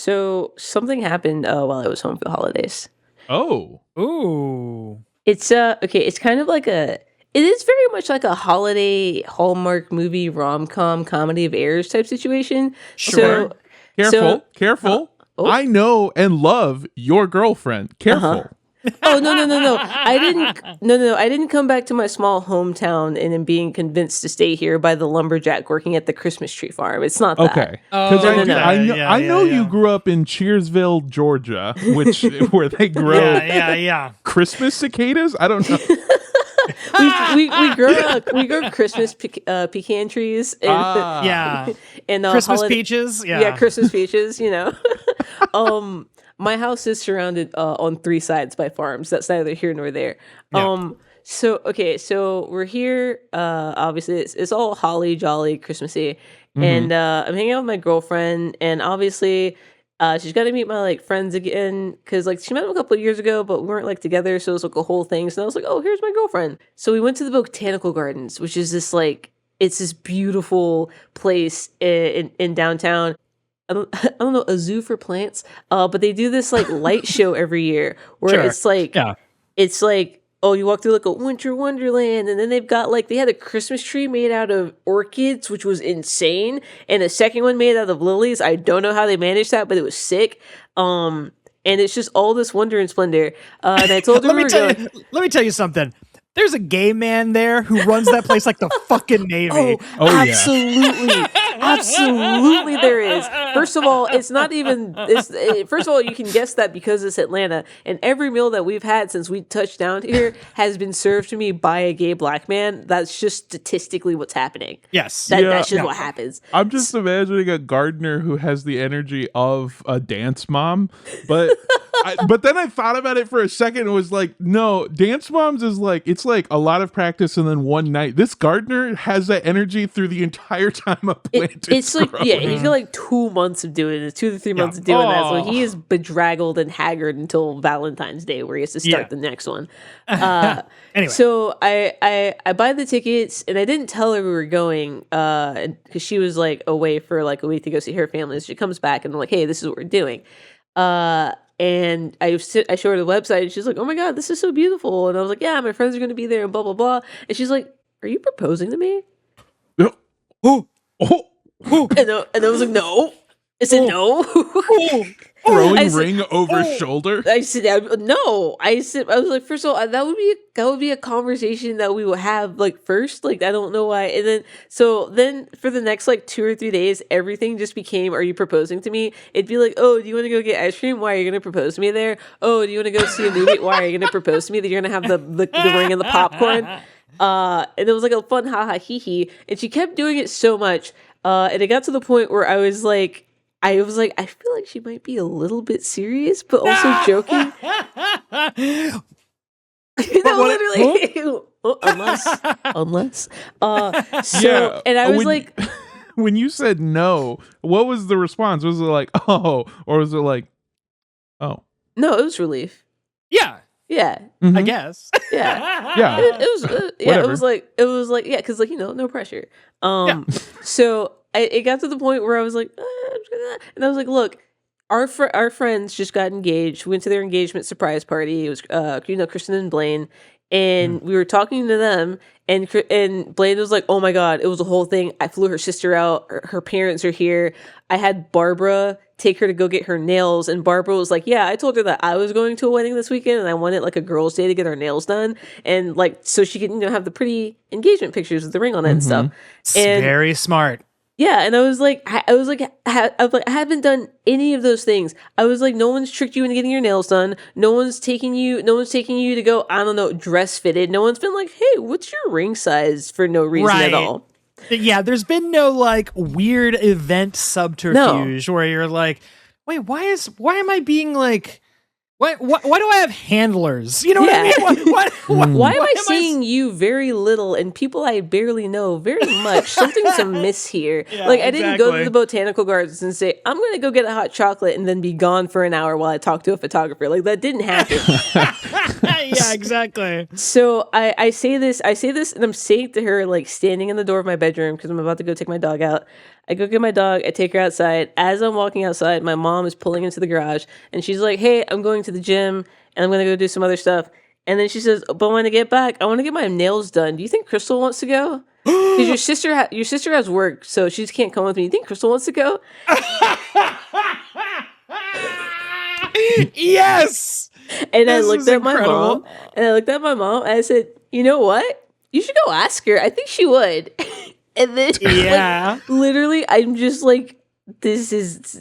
So something happened while I was home for the holidays. Oh. Ooh. It's okay. It's kind of like it is very much like a holiday Hallmark movie rom-com comedy of errors type situation. Sure. Careful. oh. I know and love your girlfriend. Careful. Oh no! I didn't. No! I didn't come back to my small hometown and then being convinced to stay here by the lumberjack working at the Christmas tree farm. It's not that. Okay. Oh, Because no. I know you grew up in Cheersville, Georgia, where they grow Yeah. Christmas cicadas. I don't know. we grow Christmas pecan trees and Yeah. and Christmas peaches. Yeah. Christmas peaches. My house is surrounded on three sides by farms. That's neither here nor there. Yeah. So we're here. Obviously, it's all holly jolly Christmassy, and I'm hanging out with my girlfriend, and obviously, she's got to meet my friends again because she met them a couple of years ago, but we weren't together, so it was a whole thing. So I was like, oh, here's my girlfriend. So we went to the botanical gardens, which is this it's this beautiful place in downtown. I don't know, a zoo for plants. But they do this light show every year where Sure. it's oh, you walk through a winter wonderland, and then they've got they had a Christmas tree made out of orchids, which was insane, and a second one made out of lilies. I don't know how they managed that, but it was sick. And it's just all this wonder and splendor. And I told her let me tell you something. There's a gay man there who runs that place like the fucking Navy. Absolutely. Absolutely there is. First of all, it's not even first of all, you can guess that because it's Atlanta, and every meal that we've had since we touched down here has been served to me by a gay black man. That's just statistically what's happening. Yes. That's just what happens. I'm just imagining a gardener who has the energy of a dance mom, but but then I thought about it for a second and was like, no, dance moms is it's a lot of practice and then one night. This gardener has that energy through the entire time a plant is growing. Yeah, he's got 2 months of doing it, 2 to 3 months of doing that. So he is bedraggled and haggard until Valentine's Day, where he has to start the next one. Anyway, so I buy the tickets, and I didn't tell her we were going because she was away for a week to go see her family. So she comes back, and I'm like, hey, this is what we're doing. And I showed her the website, and she's like, oh my God, this is so beautiful. And I was like, yeah, my friends are going to be there, and blah, blah, blah. And she's like, are you proposing to me? And I was like, no. I said, no. Throwing ring over shoulder. I said, no. I was like, first of all, that would be a conversation that we would have first. I don't know why. And then for the next 2 or 3 days, everything just became, are you proposing to me? It'd be like, oh, do you want to go get ice cream? Why are you going to propose to me there? Oh, do you want to go see a movie? Why are you going to propose to me that you're going to have the ring and the popcorn? And it was a fun ha ha hee hee. And she kept doing it so much. And it got to the point where I was like, I feel like she might be a little bit serious, but also joking. Literally. Unless. So, and I was when you said no, what was the response? Was it oh, or was it oh? No, it was relief. Yeah. Yeah. Mm-hmm. I guess. Yeah. Yeah. It was. Yeah. It was yeah, because no pressure. So it got to the point where I was like, and I was like, look, our friends just got engaged. We went to their engagement surprise party. It was Kristen and Blaine, and we were talking to them, and Blaine was like, oh my God, it was a whole thing. I flew her sister out. Her parents are here. I had Barbara take her to go get her nails, and Barbara was like, yeah, I told her that I was going to a wedding this weekend, and I wanted a girl's day to get her nails done, and so she could have the pretty engagement pictures with the ring on it and stuff. And very smart. Yeah, and I was like, I haven't done any of those things. I was like, no one's tricked you into getting your nails done. No one's taking you to go, I don't know, dress fitted. No one's been like, hey, what's your ring size for no reason at all. Yeah, there's been no weird event subterfuge where you're like, wait, why am I being why do I have handlers? You know what I mean? Why am I seeing you very little and people I barely know very much? Something's amiss here. Yeah, I didn't go to the botanical gardens and say, I'm going to go get a hot chocolate and then be gone for an hour while I talk to a photographer. That didn't happen. Yeah, exactly. So I say this, and I'm saying to her, like, standing in the door of my bedroom, because I'm about to go take my dog out. I go get my dog, I take her outside. As I'm walking outside, my mom is pulling into the garage, and she's like, hey, I'm going to the gym, and I'm going to go do some other stuff. And then she says, but when I get back, I want to get my nails done. Do you think Crystal wants to go? Because your sister has work, so she just can't come with me. You think Crystal wants to go? Yes. And I looked at my mom, and I said, you know what? You should go ask her. I think she would. And then, like, literally, I'm just like, this is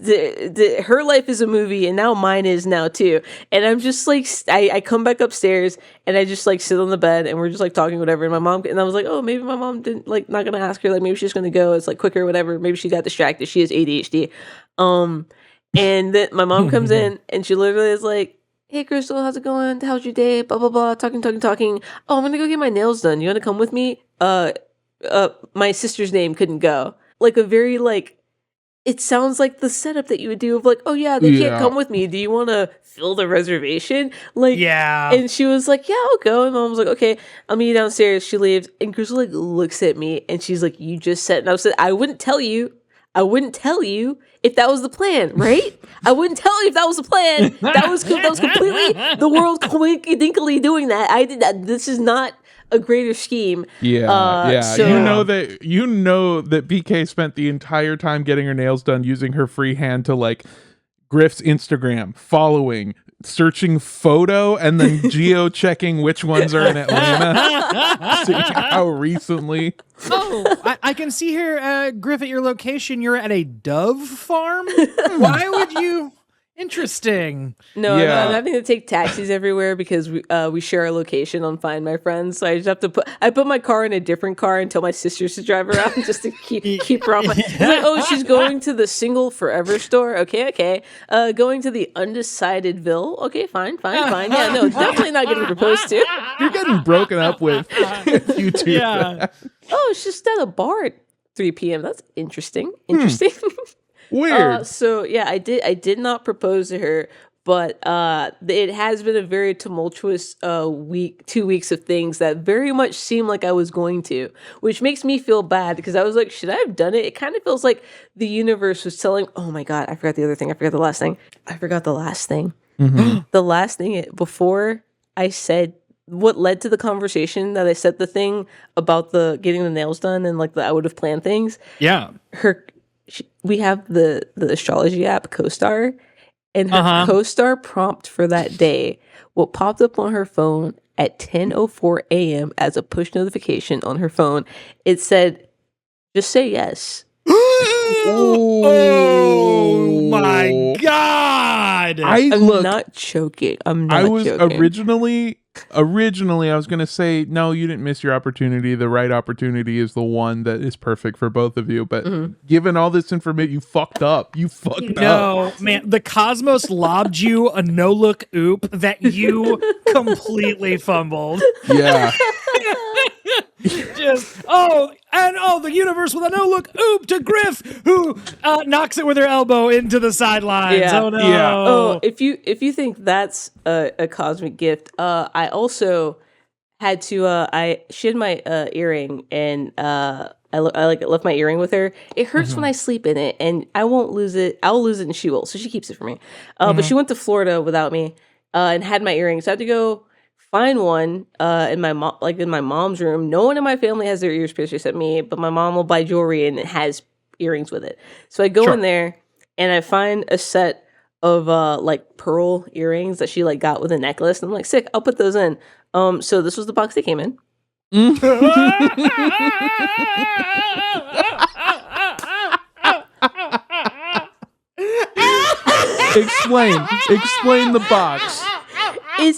her life is a movie, and now mine is now too. And I'm just like, I come back upstairs, and I just like sit on the bed, and we're just like talking whatever. And I was like, oh, maybe my mom didn't, like, not gonna ask her, like, maybe she's gonna go. It's like quicker, whatever. Maybe she got distracted. She has ADHD. And then my mom comes in, and she literally is like, hey, Crystal, how's it going? How's your day? Blah, blah, blah. Talking. Oh, I'm going to go get my nails done. You want to come with me? My sister's name couldn't go. Like a very, like, it sounds like the setup that you would do of like, oh, yeah, they can't come with me. Do you want to fill the reservation? Like, yeah. And she was like, yeah, I'll go. And mom was like, okay, I'll meet you downstairs. She leaves. And Crystal, like, looks at me, and she's like, you just said, and I said, I wouldn't tell you if that was the plan, right? I wouldn't tell you if that was the plan. That was completely the world coincidentally doing that. I did that. This is not a greater scheme. Yeah. So, you know that BK spent the entire time getting her nails done using her free hand to like Griff's Instagram, following, searching photo, and then geo-checking which ones are in Atlanta. Seeing how recently. Oh, I can see here, Griff, at your location, you're at a dove farm? Why would you... Interesting. No, I'm having to take taxis everywhere because we share a location on Find My Friends. So I just have to put my car in a different car and tell my sisters to drive around just to keep her on my. Like, oh, she's going to the Single Forever store. Okay. Going to the Undecidedville. Okay, fine. Yeah, no, definitely not getting proposed to. You're getting broken up with. You two. Yeah. Oh, it's just at a bar at 3 p.m. That's interesting. Weird. So yeah, I did not propose to her, but it has been a very tumultuous 2 weeks of things that very much seem like I was going to, which makes me feel bad because I was like, should I have done it? It kind of feels like the universe was telling, oh my God, I forgot the other thing. I forgot the last thing. Mm-hmm. The last thing before I said what led to the conversation that I said the thing about the getting the nails done and like I would have planned things. Yeah. We have the astrology app CoStar, and her CoStar prompt for that day, what popped up on her phone at 10:04 a.m. as a push notification on her phone, it said, just say yes. Oh my God. I'm not joking. I was originally I was going to say, no, you didn't miss your opportunity. The right opportunity is the one that is perfect for both of you. But given all this information, you fucked up. No, man, the cosmos lobbed you a no-look oop that you completely fumbled. Yeah. The universe with a no-look oop to Griff, who knocks it with her elbow into the sidelines. Yeah. Oh no! Yeah. Oh, if you think that's a cosmic gift, I also had to. She had my earring, and I left my earring with her. It hurts when I sleep in it, and I won't lose it. I'll lose it, and she will. So she keeps it for me. But she went to Florida without me, and had my earring. So I had to go find one in my mom's room. No one in my family has their ears pierced except me, but my mom will buy jewelry and it has earrings with it. So I go in there and I find a set of like pearl earrings that she like got with a necklace, and I'm like, sick, I'll put those in. So this was the box they came in. Explain the box. It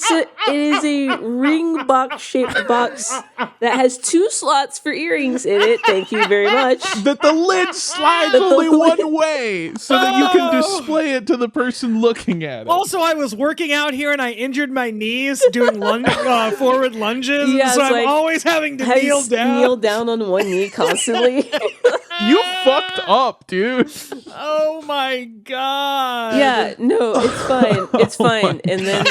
is a ring box shaped box that has 2 slots for earrings in it. Thank you very much. That the lid slides only one way so that you can display it to the person looking at it. Also, I was working out here and I injured my knees doing forward lunges. Yeah, so I'm always having to kneel down. Kneel down on one knee constantly. You fucked up, dude. Oh my god. Yeah, no, it's fine. It's fine. And then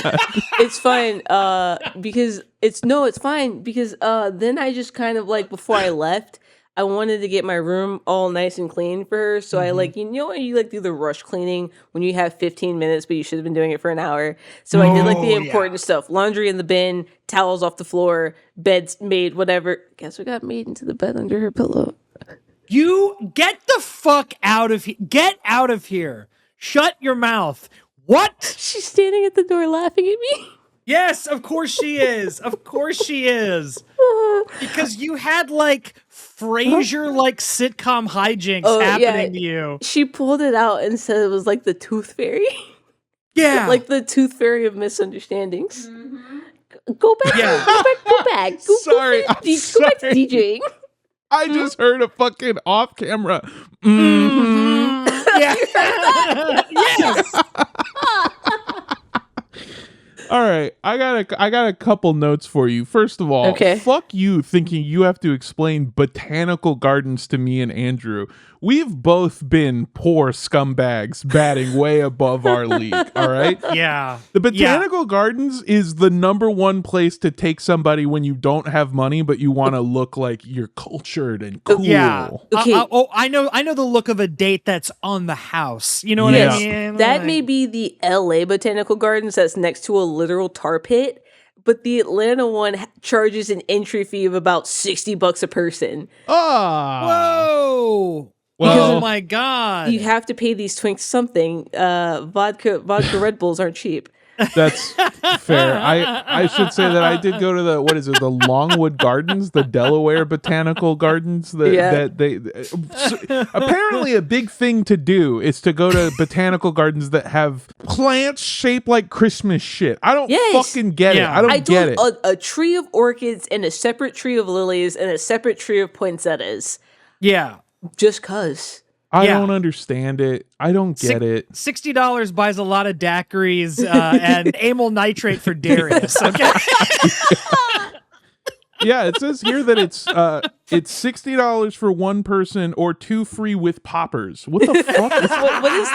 it's fine because it's fine because then I just kind of like before I left, I wanted to get my room all nice and clean for her. So I like, when you like do the rush cleaning when you have 15 minutes, but you should have been doing it for an hour. So I did like the important stuff, laundry in the bin, towels off the floor, beds made, whatever. Guess what got made into the bed under her pillow? You get the fuck out of here. Get out of here. Shut your mouth. What? She's standing at the door laughing at me. Yes, of course she is. Of course she is. Because you had like Frasier-like sitcom hijinks happening to you. She pulled it out and said it was like the tooth fairy. Yeah. Like the tooth fairy of misunderstandings. Go back. Yeah. Go back. Go Sorry, back I'm go back to sorry. DJing. I just heard a fucking off camera. Yeah. Yes. All right, I got a couple notes for you. First of all, Okay. fuck you thinking you have to explain botanical gardens to me and Andrew. We've both been poor scumbags batting way above our league, all right? Yeah. The botanical gardens is the number one place to take somebody when you don't have money, but you want to look like you're cultured and cool. Yeah. Okay. I know the look of a date that's on the house. You know what Yes. I mean? That Like- may be the LA Botanical Gardens that's next to a literal tar pit, but the Atlanta one charges an entry fee of about $60 a person. Ah. Whoa. Well- Oh my god. You have to pay these twinks something. Vodka Red Bulls aren't cheap. That's fair. I should say that I did go to the Longwood Gardens, the Delaware Botanical Gardens. Apparently a big thing to do is to go to botanical gardens that have plants shaped like Christmas shit. I don't fucking get it. Yeah. I don't get it. A tree of orchids and a separate tree of lilies and a separate tree of poinsettias. Yeah. Just cuz. I Yeah. don't understand it. I don't get it. $60 buys a lot of daiquiris and amyl nitrate for Darius. Okay. Yeah, it says here that it's $60 for one person or two free with poppers. What the fuck? What does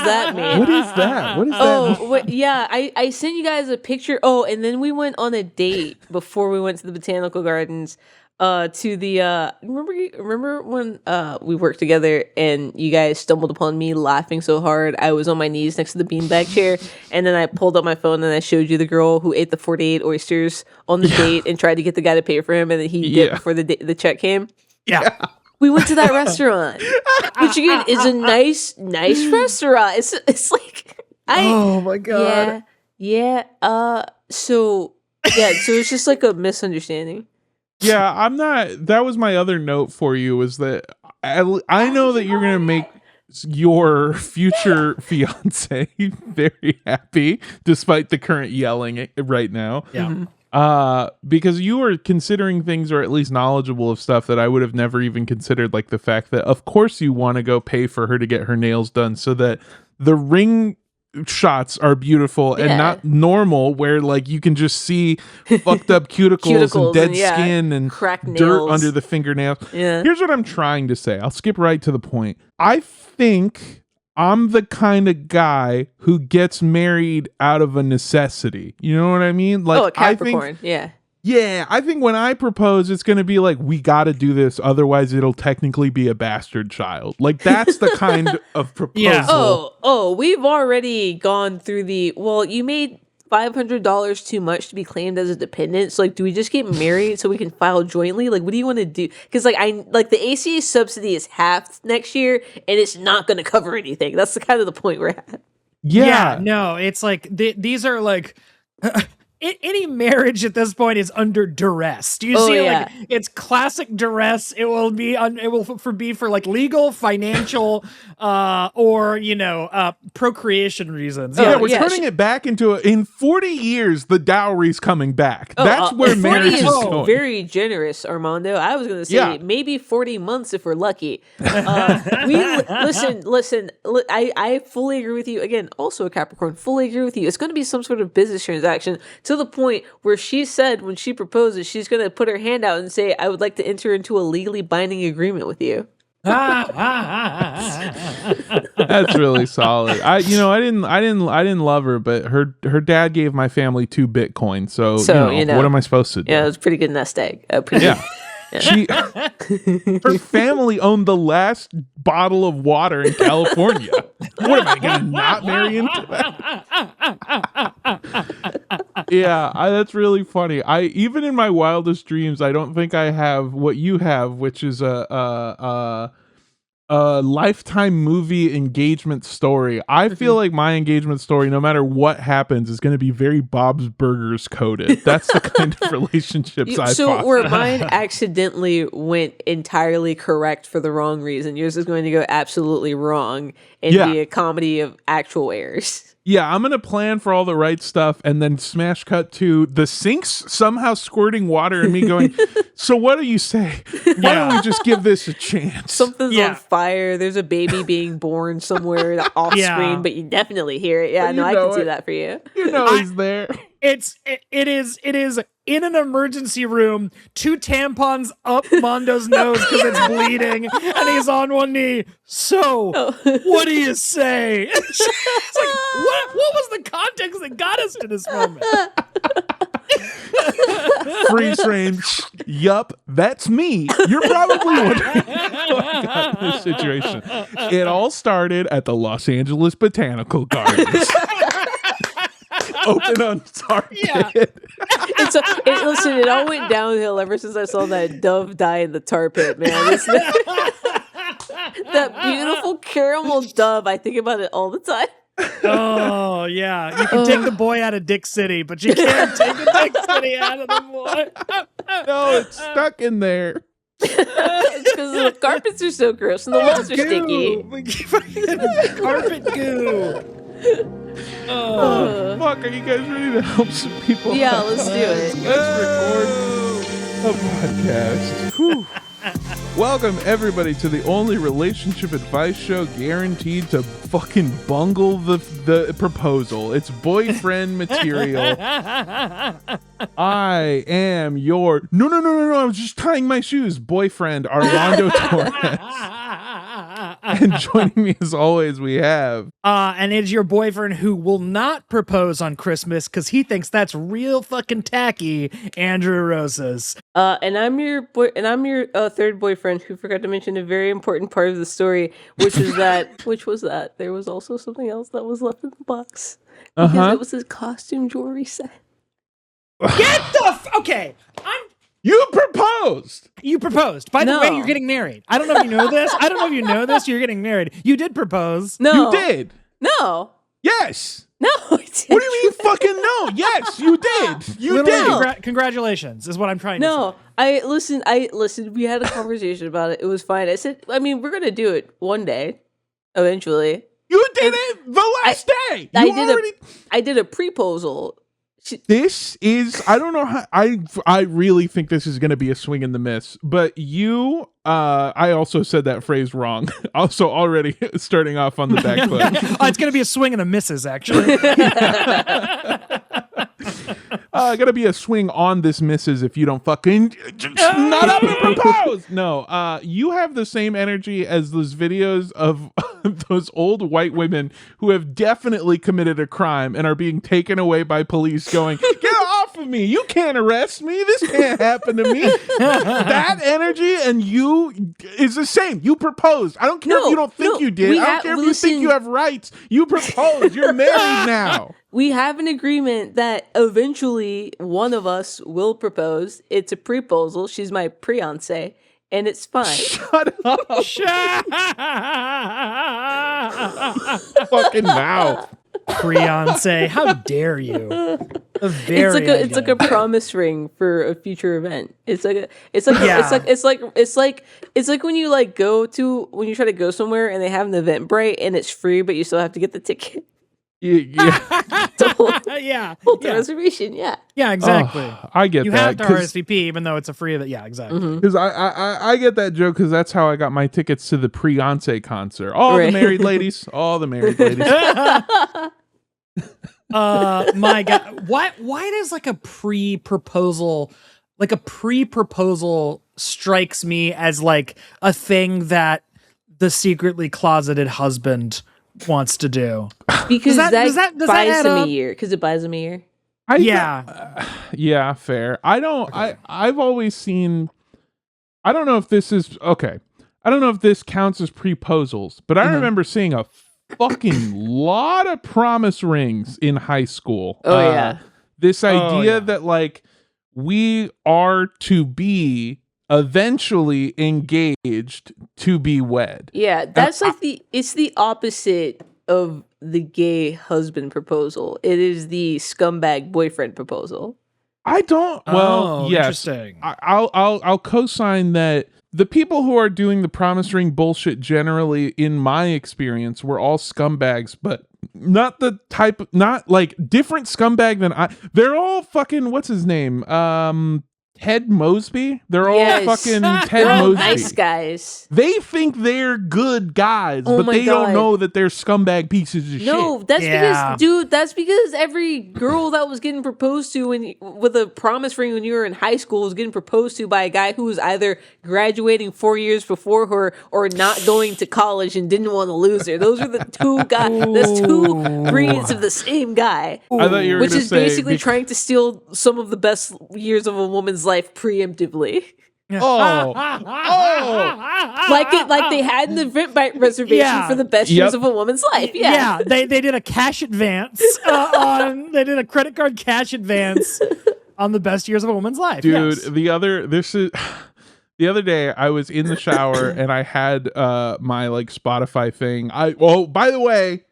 that mean? What is that? What is that? Yeah, I sent you guys a picture. Oh, and then we went on a date before we went to the botanical gardens. To the remember when we worked together and you guys stumbled upon me laughing so hard I was on my knees next to the beanbag chair, and then I pulled up my phone and I showed you the girl who ate the 48 oysters on the date and tried to get the guy to pay for him, and then he did before the check came. Yeah. We went to that restauant, which again is a nice restaurant. It's like Oh my god. So it's just like a misunderstanding. Yeah, I'm not. That was my other note for you, was that I know that you're going to make your future fiance very happy, despite the current yelling right now. Yeah. Because you are considering things, or at least knowledgeable of stuff that I would have never even considered, like the fact that, of course, you want to go pay for her to get her nails done so that the ring shots are beautiful and not normal, where like you can just see fucked up cuticles and dead skin and cracked dirt nails under the fingernails. Yeah. Here's what I'm trying to say. I'll skip right to the point. I think I'm the kind of guy who gets married out of a necessity. You know what I mean? Like, a Capricorn. I think when I propose, it's going to be like, we got to do this, otherwise it'll technically be a bastard child. Like, that's the kind of proposal. Yeah. Oh, we've already gone through you made $500 too much to be claimed as a dependent. So, like, do we just get married so we can file jointly? Like, what do you want to do? Because, like, the ACA subsidy is halved next year, and it's not going to cover anything. That's the kind of the point we're at. Yeah. No, it's like these are like any marriage at this point is under duress. Do you see? Yeah. Like, it's classic duress. It will be be for like legal, financial, or procreation reasons. Yeah, we're turning it back into in 40 years, the dowry's coming back. That's where 40 marriage is is going. very generous, Armando. I was going to say maybe 40 months if we're lucky. Listen. I fully agree with you. Again, also a Capricorn. Fully agree with you. It's going to be some sort of business transaction to the point where she said when she proposes, she's going to put her hand out and say, "I would like to enter into a legally binding agreement with you." That's really solid. I didn't love her, but her dad gave my family 2 Bitcoin. So what am I supposed to do? Yeah, it was a pretty good nest egg. Yeah. Her family owned the last bottle of water in California. What am I gonna not marry into that? Yeah, that's really funny. Even in my wildest dreams, I don't think I have what you have, which is a lifetime movie engagement story. I feel like my engagement story, no matter what happens, is going to be very Bob's Burgers coded. That's the kind of relationships I foster. Where mine accidentally went entirely correct for the wrong reason, yours is going to go absolutely wrong and be a comedy of actual errors. Yeah, I'm going to plan for all the right stuff and then smash cut to the sinks somehow squirting water and me going, so what do you say? Why don't we just give this a chance? Something's on fire. There's a baby being born somewhere off screen, but you definitely hear it. Yeah, I can see that for you. You know he's there. It is in an emergency room, 2 tampons up Mondo's nose because it's bleeding, and he's on one knee. So, what do you say? It's like, what was the context that got us to this moment? Freeze frame. Yup, that's me. You're probably wondering how I got in this situation. It all started at the Los Angeles Botanical Gardens. Open on Target. Yeah. Listen, it all went downhill ever since I saw that dove die in the tar pit, man. That beautiful caramel dove, I think about it all the time. Oh, yeah. You can take the boy out of Dick City, but you can't take the Dick City out of the boy. No, it's stuck in there. It's because the carpets are so gross and the walls are sticky. Carpet goo. Oh, fuck, are you guys ready to help some people? Yeah, let's do it. Let's record a podcast. Whew. Welcome, everybody, to the only relationship advice show guaranteed to fucking bungle the proposal. It's boyfriend material. I am your... No, I was just tying my shoes. Boyfriend, Armando Torres. And joining me as always, we have... and it's your boyfriend who will not propose on Christmas because he thinks that's real fucking tacky, Andrew Rosas. And I'm your third boyfriend who forgot to mention a very important part of the story, which was that there was also something else that was left in the box. Because it was his costume jewelry set. Get the okay. You proposed. You proposed. By the way, you're getting married. I don't know if you know this. You're getting married. You did propose. No. You did. No. Yes. No, I didn't. What do you mean fucking no? Yes, you did. You did. Congratulations is what I'm trying to say. No, I listened. We had a conversation about it. It was fine. I said, we're going to do it one day, eventually. You did it the last day. I did a proposal. This is, I don't know how, I really think this is going to be a swing and the miss, but I also said that phrase wrong. Also already starting off on the back foot. It's going to be a swing and a misses, actually. Going to be a swing on this misses if you don't fucking not up and propose. No, you have the same energy as those videos of those old white women who have definitely committed a crime and are being taken away by police going, get off of me. You can't arrest me. This can't happen to me. That energy and you is the same. You proposed. I don't care if you don't think you did. I don't care if you think you have rights. You proposed. You're married now. We have an agreement that eventually one of us will propose. It's a proposal. She's my fiancé, and it's fine. Shut up. Fucking mouth. Fiancé, how dare you? It's like a promise ring for a future event. It's like when you when you try to go somewhere and they have an Eventbrite and it's free, but you still have to get the ticket. Yeah. Hold the reservation. Yeah, exactly. I get you that. You have to RSVP even though it's a free event. Yeah, exactly. Because I get that joke because that's how I got my tickets to the Beyonce concert. All the married ladies. My God, why does like a pre-proposal strikes me as like a thing that the secretly closeted husband wants to do. Because does that buys him up? a year. Because it buys him a year. Yeah, fair. I've always seen, I don't know if this is, okay. I don't know if this counts as proposals, but I remember seeing a fucking lot of promise rings in high school. Oh, yeah. This idea that like we are to be eventually engaged to be wed. Yeah, that's it's the opposite of the gay husband proposal. It is the scumbag boyfriend proposal. I don't. Well, yes, interesting. I'll co-sign that. The people who are doing the promise ring bullshit generally, in my experience, were all scumbags, but not the type, not like different scumbag than they're all fucking, what's his name? Ted Mosby. They're all fucking Ted Mosby. Nice guys. They think they're good guys, but they don't know that they're scumbag pieces of shit. No, that's because, dude, that's because every girl that was getting proposed to with a promise ring when you were in high school was getting proposed to by a guy who was either graduating 4 years before her or not going to college and didn't want to lose her. Those are the two guys. There's two breeds of the same guy. I thought you were which is say basically trying to steal some of the best years of a woman's life preemptively. Oh, like they had an Eventbrite reservation for the best years of a woman's life. They did a cash advance they did a credit card cash advance on the best years of a woman's life. Dude, the other day I was in the shower and I had my like Spotify thing. By the way,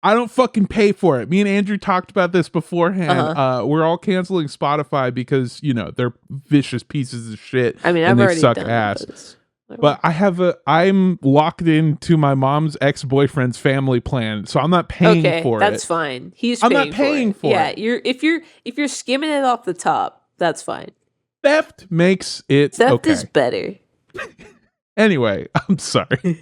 I don't fucking pay for it. Me and Andrew talked about this beforehand. We're all canceling Spotify because, you know, they're vicious pieces of shit. I mean, and I've they already suck done ass. But I'm locked into my mom's ex-boyfriend's family plan, so I'm not paying for it. That's fine. I'm not paying for it. Yeah, if you're skimming it off the top, that's fine. Theft makes it Theft is better. Anyway, I'm sorry.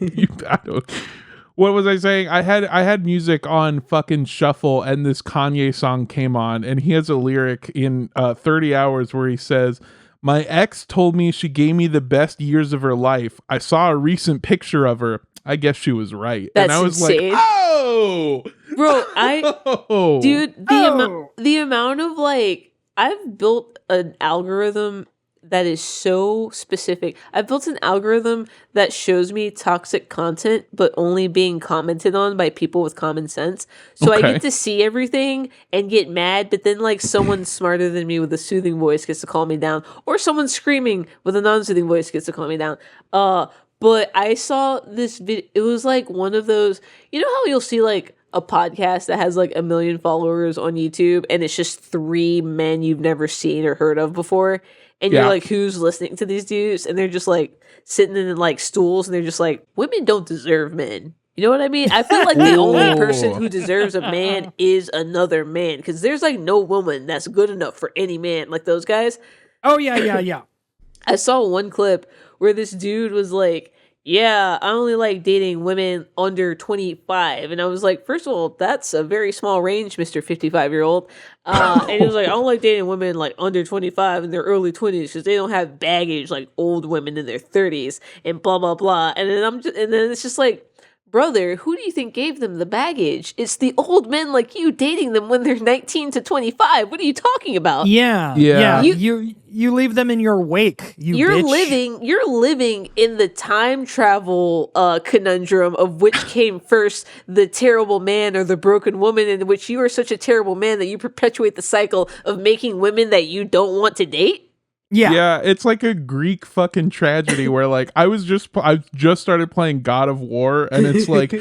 What was I saying? I had music on fucking shuffle, and this Kanye song came on, and he has a lyric in 30 Hours where he says, "My ex told me she gave me the best years of her life. I saw a recent picture of her. I guess she was right." That's and I was insane. like, "Oh, bro, dude, the amount of like, I've built an algorithm that is so specific. I've built an algorithm that shows me toxic content, but only being commented on by people with common sense. So I get to see everything and get mad, but then like someone smarter than me with a soothing voice gets to calm me down, or someone screaming with a non-soothing voice gets to calm me down. But I saw this video. It was like one of those, you know how you'll see like a podcast that has like 1 million followers on YouTube and it's just 3 men you've never seen or heard of before. And you're like, who's listening to these dudes? And they're just like sitting in like stools and they're just like, women don't deserve men. You know what I mean? I feel like the only person who deserves a man is another man, because there's like no woman that's good enough for any man like those guys. Oh, yeah. I saw one clip where this dude was like, yeah, I only like dating women under 25. And I was like, first of all, that's a very small range, Mr. 55-year-old. And he was like, I don't like dating women like under 25 in their early 20s because they don't have baggage like old women in their 30s and blah, blah, blah. And then it's just like, brother, who do you think gave them the baggage? It's the old men like you dating them when they're 19 to 25. What are you talking about? Yeah. You leave them in your wake. You're living in the time travel conundrum of which came first, the terrible man or the broken woman, in which you are such a terrible man that you perpetuate the cycle of making women that you don't want to date. Yeah, it's like a Greek fucking tragedy where like I just started playing God of War, and it's like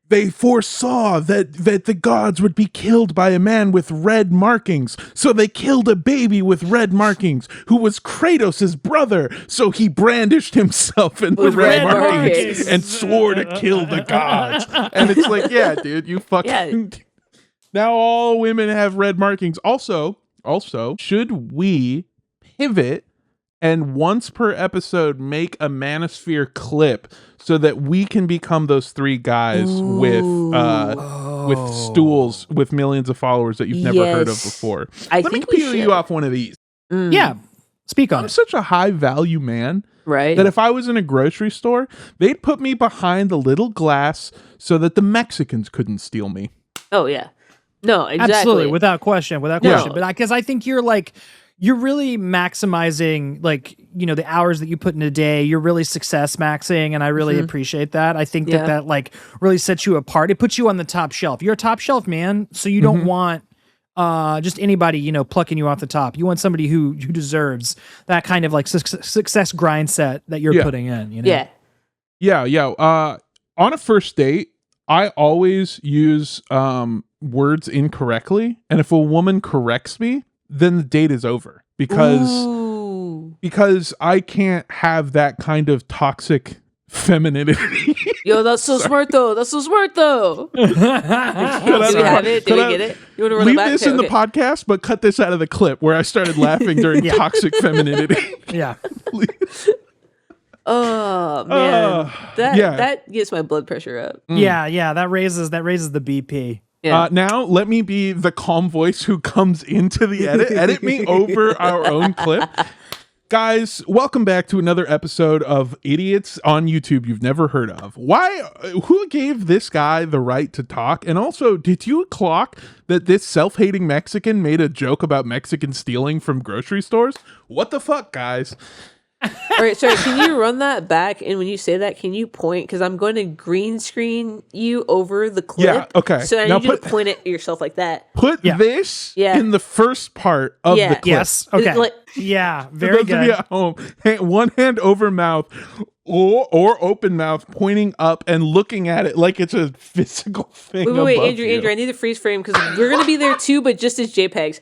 they foresaw that the gods would be killed by a man with red markings, so they killed a baby with red markings who was Kratos' brother, so he brandished himself in the red markings and swore to kill the gods. And it's like, yeah, dude, you fucking now all women have red markings. Also, should we pivot and once per episode make a manosphere clip so that we can become those 3 guys with stools with millions of followers that you've never heard of before? Let me peel you off one of these. Yeah, speak on I'm it. such a high value man Right. That if I was in a grocery store, they'd put me behind the little glass so that the Mexicans couldn't steal me. Oh, yeah. No, exactly. Absolutely, without question. But because I think you're really maximizing the hours that you put in a day. You're really success maxing, and I really appreciate that. I think that really sets you apart. It puts you on the top shelf. You're a top shelf man, so you don't want just anybody plucking you off the top. You want somebody who deserves that kind of success grind set that you're putting in. Yeah. On a first date, I always use words incorrectly, and if a woman corrects me, then the date is over because I can't have that kind of toxic femininity. Yo, that's so smart though. Do we have it? Did we get it? You want to run leave it back? this in the podcast, but cut this out of the clip where I started laughing during toxic femininity. Yeah. Oh man, that gets my blood pressure up. Yeah, that raises the BP. Yeah. Now let me be the calm voice who comes into the edit me over our own clip. Guys, welcome back to another episode of Idiots on YouTube You've Never Heard of. Who gave this guy the right to talk? And also, did you clock that this self-hating Mexican made a joke about Mexican stealing from grocery stores? What the fuck, guys? All right, sorry, can you run that back? And when you say that, can you point? Because I'm going to green screen you over the clip. Yeah, okay. So I need you to point at yourself like that. Put this in the first part of the clip. Yes, okay. Very good. Of you at home, one hand over mouth or open mouth, pointing up and looking at it like it's a physical thing. Wait, Andrew, I need a freeze frame because we're going to be there too, but just as JPEGs.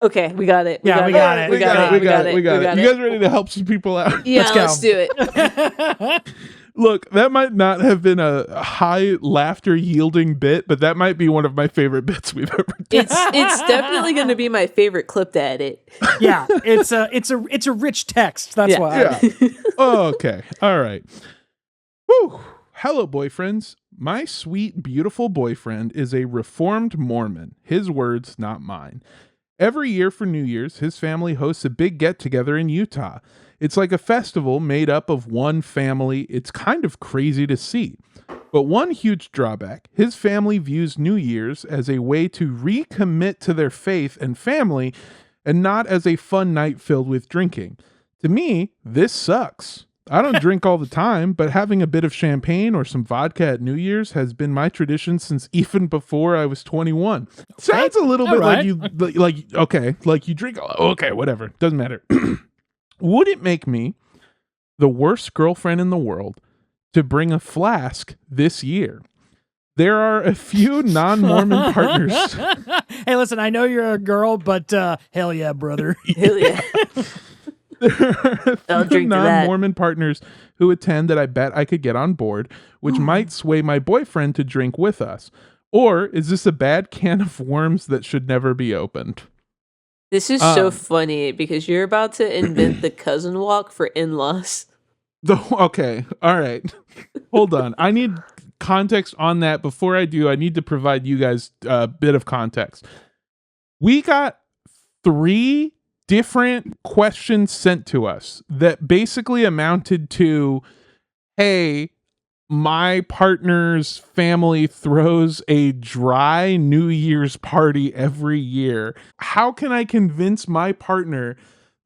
Okay, we got it. We got it. We got it. You guys ready to help some people out? Yeah, let's do it. Look, that might not have been a high laughter yielding bit, but that might be one of my favorite bits we've ever done. It's definitely going to be my favorite clip to edit. Yeah, it's a rich text. That's why. Yeah. Oh, okay. All right. Woo. Hello, boyfriends. My sweet, beautiful boyfriend is a reformed Mormon. His words, not mine. Every year for New Year's, his family hosts a big get-together in Utah. It's like a festival made up of one family. It's kind of crazy to see. But one huge drawback, his family views New Year's as a way to recommit to their faith and family and not as a fun night filled with drinking. To me, this sucks. I don't drink all the time, but having a bit of champagne or some vodka at New Year's has been my tradition since even before I was 21. Okay. Sounds a little bit like you, like you drink. Okay, whatever. Doesn't matter. Would it make me the worst girlfriend in the world to bring a flask this year? There are a few non-Mormon partners. Hey, listen, I know you're a girl, but hell yeah, brother. Hell yeah. There are a few non-Mormon partners who attend that I bet I could get on board, which might sway my boyfriend to drink with us. Or is this a bad can of worms that should never be opened? This is so funny because you're about to invent the cousin walk for in-laws. Okay, all right. Hold on. I need context on that. Before I do, I need to provide you guys a bit of context. We got 3 different questions sent to us that basically amounted to, hey, my partner's family throws a dry New Year's party every year. How can I convince my partner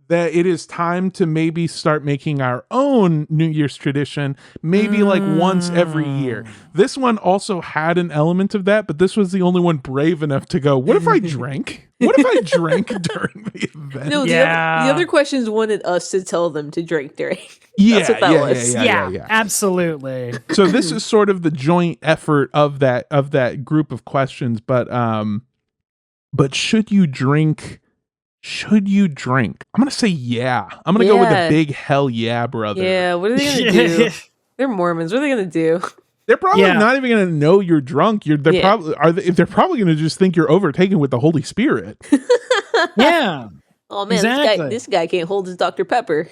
that it is time to maybe start making our own New Year's tradition, maybe like once every year? This one also had an element of that, but this was the only one brave enough to go, what if I drank? What if I drank during the event? No, the other questions wanted us to tell them to drink during. That's what that was. Yeah, absolutely. So this is sort of the joint effort of that group of questions, but should you drink? Should you drink? I'm going to say yeah. I'm going to go with a big hell yeah, brother. Yeah, what are they going to do? They're Mormons. What are they going to do? They're probably not even going to know you're drunk. They're probably going to just think you're overtaken with the Holy Spirit. Yeah. Oh man, exactly. this guy can't hold his Dr. Pepper.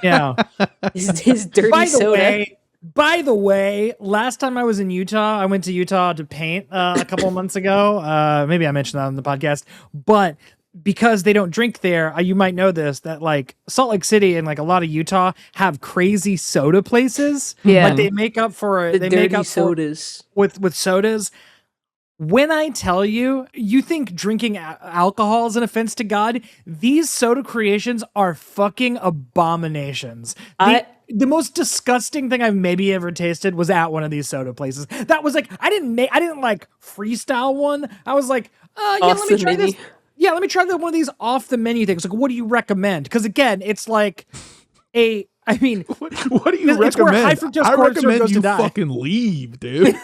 Yeah. his dirty soda. By the way, last time I was in Utah, I went to Utah to paint a couple of months ago. Maybe I mentioned that on the podcast, but because they don't drink there, you might know this, that like Salt Lake City and like a lot of Utah have crazy soda places. Yeah. Like they make up for the dirty sodas with sodas. When I tell you, you think drinking alcohol is an offense to God, these soda creations are fucking abominations. The most disgusting thing I've maybe ever tasted was at one of these soda places. That was like, I didn't like freestyle one. I was like, let me try this. Yeah, let me try one of these off the menu things. Like, what do you recommend? Because again, it's like what do you recommend? It's where high fructose I recommend you fucking leave, dude.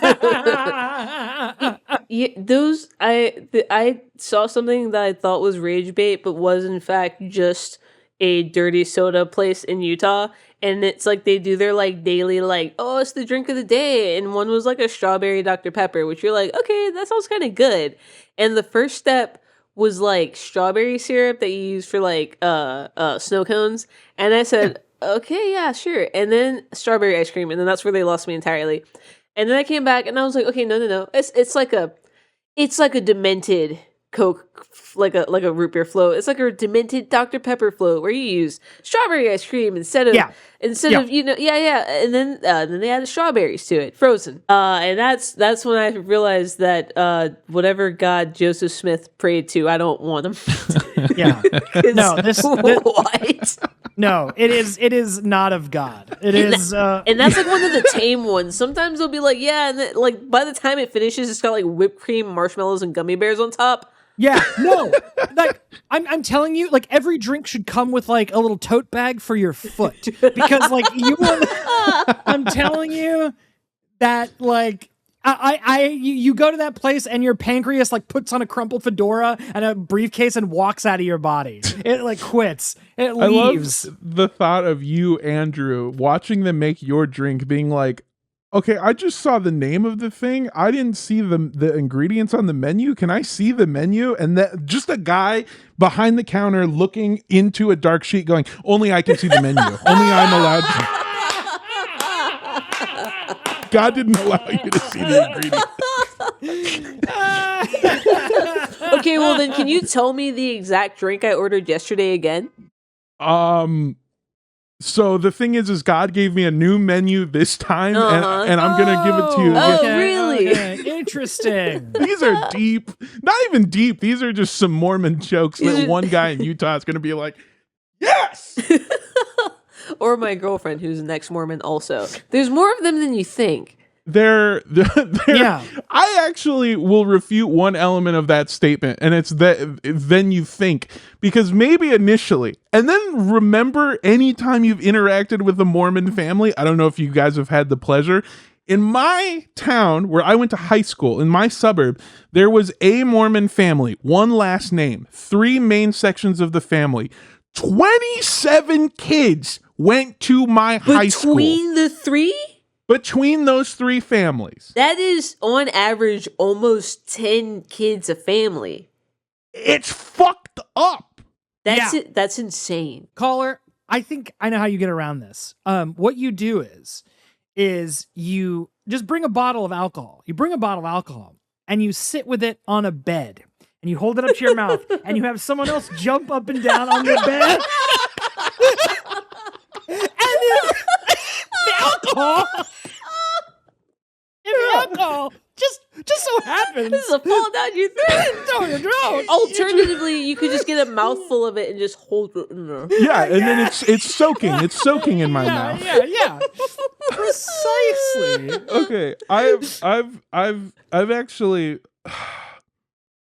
Yeah, those I saw something that I thought was rage bait, but was in fact just a dirty soda place in Utah. And it's like they do their like daily like, oh, it's the drink of the day. And one was like a strawberry Dr. Pepper, which you're like, okay, that sounds kind of good. And the first step was like strawberry syrup that you use for like snow cones. And I said, okay, yeah, sure. And then strawberry ice cream, and then that's where they lost me entirely. And then I came back and I was like, okay, no. It's like a demented Coke, like a root beer float. It's like a demented Dr. Pepper float where you use strawberry ice cream instead of And then they added strawberries to it, frozen. And that's when I realized that whatever God Joseph Smith prayed to, I don't want him. Yeah. No, this what? No, it is not of God. It is and that's like one of the tame ones. Sometimes they'll be like, yeah, and then, like by the time it finishes, it's got like whipped cream, marshmallows, and gummy bears on top. Yeah, no, like I'm telling you, like every drink should come with like a little tote bag for your foot, because like I'm telling you that like you go to that place and your pancreas like puts on a crumpled fedora and a briefcase and walks out of your body. It like quits. It leaves. I love the thought of you, Andrew, watching them make your drink, being like, okay, I just saw the name of the thing. I didn't see the ingredients on the menu. Can I see the menu? And that just a guy behind the counter looking into a dark sheet going, only I can see the menu. Only I'm allowed to. God didn't allow you to see the ingredients. Okay, well then can you tell me the exact drink I ordered yesterday again? So the thing is God gave me a new menu this time, and I'm going to give it to you. Oh, really? Okay. Interesting. These are deep. Not even deep. These are just some Mormon jokes that one guy in Utah is going to be like, yes! Or my girlfriend, who's an ex-Mormon also. There's more of them than you think. Yeah. I actually will refute one element of that statement, and it's that then you think, because maybe initially, and then remember anytime you've interacted with a Mormon family. I don't know if you guys have had the pleasure. In my town where I went to high school, in my suburb, there was a Mormon family, one last name, 3 main sections of the family, 27 kids went to my high school. Between the 3? Between those 3 families. That is, on average, almost 10 kids a family. It's fucked up. That's insane. Caller, I think I know how you get around this. What you do is you just bring a bottle of alcohol. You bring a bottle of alcohol and you sit with it on a bed and you hold it up to your mouth and you have someone else jump up and down on the bed. The alcohol just so happens. This is a fall down your throat. Down your throat. Alternatively, you could just get a mouthful of it and just hold it in there. Yeah, and then it's soaking. It's soaking in my mouth. Yeah. Precisely. Okay, I've actually.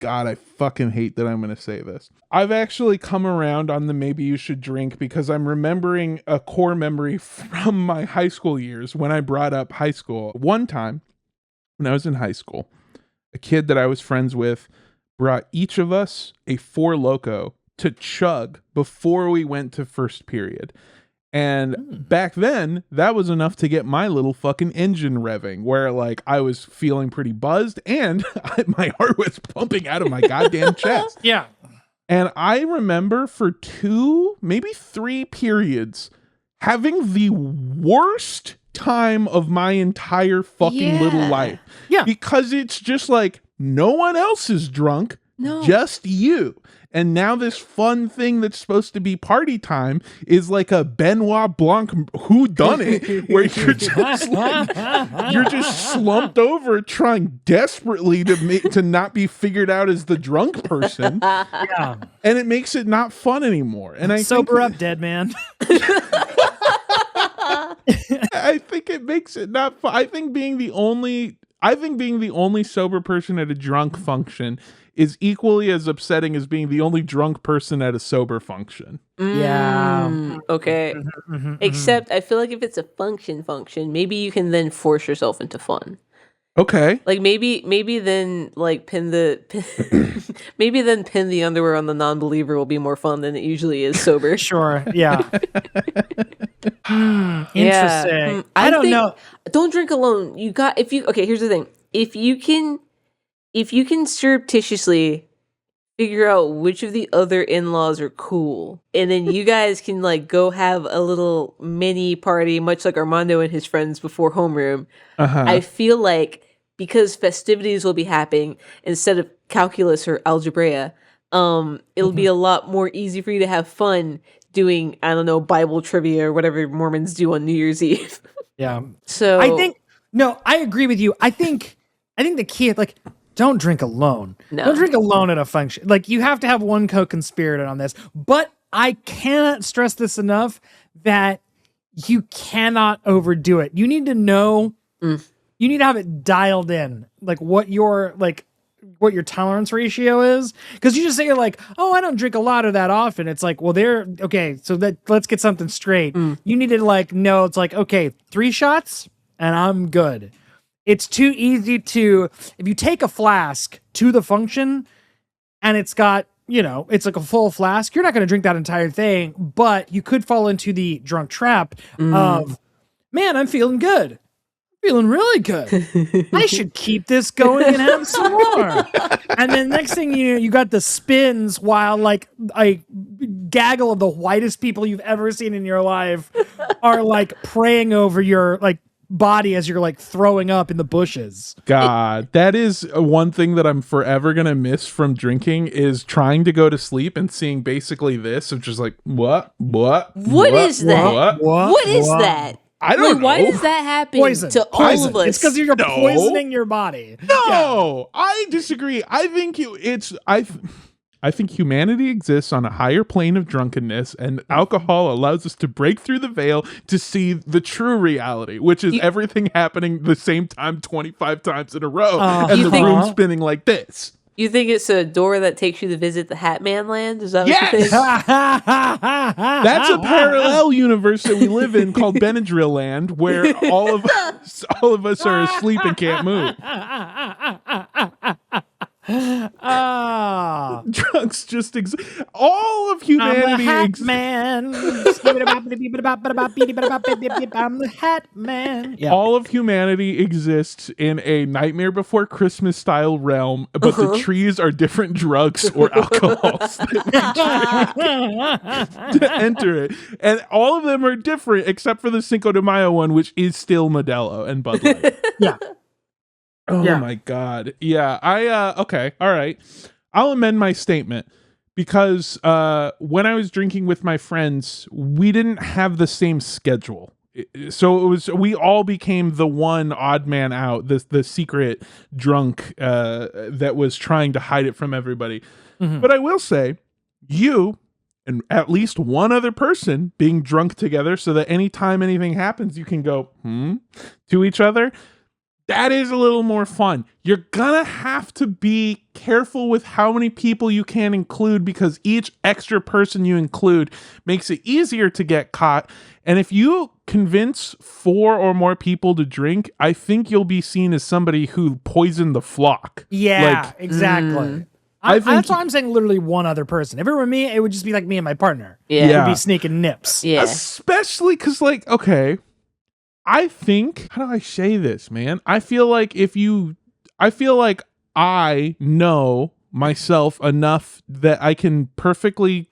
God, I fucking hate that I'm going to say this. I've actually come around on the maybe you should drink because I'm remembering a core memory from my high school years when I brought up high school. One time, when I was in high school, a kid that I was friends with brought each of us a 4 Loko to chug before we went to first period. And back then, that was enough to get my little fucking engine revving, where like I was feeling pretty buzzed and my heart was pumping out of my goddamn chest. Yeah. And I remember for 2, maybe 3 periods having the worst time of my entire fucking little life. Yeah. Because it's just like no one else is drunk, just you. And now this fun thing that's supposed to be party time is like a Benoit Blanc whodunit where you're just slumped over trying desperately to not be figured out as the drunk person. Yeah. And it makes it not fun anymore. And I sober up, dead man. I think it makes it not fun. I think being the only sober person at a drunk function is equally as upsetting as being the only drunk person at a sober function. Yeah. Okay. Except I feel like if it's a function, maybe you can then force yourself into fun. Okay. Like maybe then like pin the underwear on the non-believer will be more fun than it usually is sober. Sure. Yeah. Interesting. I don't know. Don't drink alone. Here's the thing. If you can surreptitiously figure out which of the other in-laws are cool, and then you guys can like go have a little mini party, much like Armando and his friends before homeroom. I feel like because festivities will be happening instead of calculus or algebra, it'll be a lot more easy for you to have fun doing, I don't know, Bible trivia or whatever Mormons do on New Year's Eve. Yeah. So I agree with you. I think the key, like, don't drink alone. No. Don't drink alone at a function. Like, you have to have one co-conspirator on this. But I cannot stress this enough that you cannot overdo it. You need to know, you need to have it dialed in, like what your tolerance ratio is. Because you just say, like, oh, I don't drink a lot or that often. It's like, well, so let's get something straight. You need to like know, it's like, okay, 3 shots and I'm good. It's too easy if you take a flask to the function and it's got, it's like a full flask, you're not going to drink that entire thing, but you could fall into the drunk trap of, man, I'm feeling good. Feeling really good. I should keep this going and have some more. And then next thing you got the spins while like a gaggle of the whitest people you've ever seen in your life are like praying over your like body as you're like throwing up in the bushes. God, that is one thing that I'm forever gonna miss from drinking is trying to go to sleep and seeing basically this of just like what is that? What is that? I don't know. Why does that happen to all of us? It's because you're poisoning your body. No, I disagree. I think humanity exists on a higher plane of drunkenness, and alcohol allows us to break through the veil to see the true reality, which is everything happening the same time 25 times in a row, and the room spinning like this. You think it's a door that takes you to visit the Hat Man land? Is that what you think? That's a parallel universe that we live in called Benadryl land, where all of us are asleep and can't move. Drugs just all of humanity. I'm the Hat Man. I'm the Hat Man. Yeah. All of humanity exists in a Nightmare Before Christmas style realm, but the trees are different drugs or alcohols to enter it, and all of them are different except for the Cinco de Mayo one, which is still Modelo and Bud Light. Yeah. Oh my God. Yeah. Okay. All right. I'll amend my statement because when I was drinking with my friends, we didn't have the same schedule. So we all became the one odd man out, the secret drunk that was trying to hide it from everybody. But I will say, you and at least one other person being drunk together so that anytime anything happens, you can go, to each other. That is a little more fun. You're gonna have to be careful with how many people you can include because each extra person you include makes it easier to get caught. And if you convince 4 or more people to drink, I think you'll be seen as somebody who poisoned the flock. Yeah, exactly. That's why I'm saying literally one other person. If it were me, it would just be like me and my partner. Yeah. It would be sneaking nips. Yeah. Especially because, like, okay, I think, how do I say this, man? I feel like I know myself enough that I can perfectly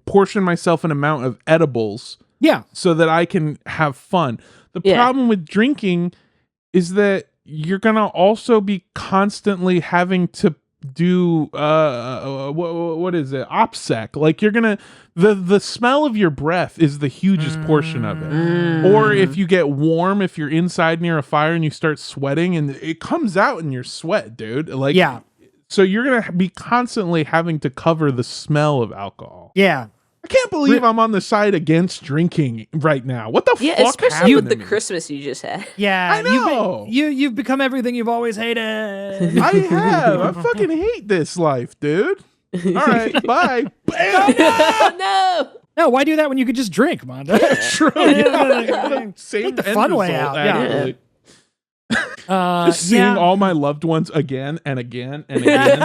portion myself an amount of edibles. Yeah. So that I can have fun. The problem with drinking is that you're going to also be constantly having to do what is it, OPSEC. Like you're gonna the smell of your breath is the hugest portion of it. Or if you get warm, if you're inside near a fire and you start sweating and it comes out in your sweat, dude. Like so you're gonna be constantly having to cover the smell of alcohol. I can't believe I'm on the side against drinking right now. What the fuck? Especially with the Christmas you just had. Yeah, I know. You've become everything you've always hated. I have. I fucking hate this life, dude. All right, bye. Bam. No. No, why do that when you could just drink, Mondo? True. Take the fun way out. Actually. Just seeing all my loved ones again and again and again.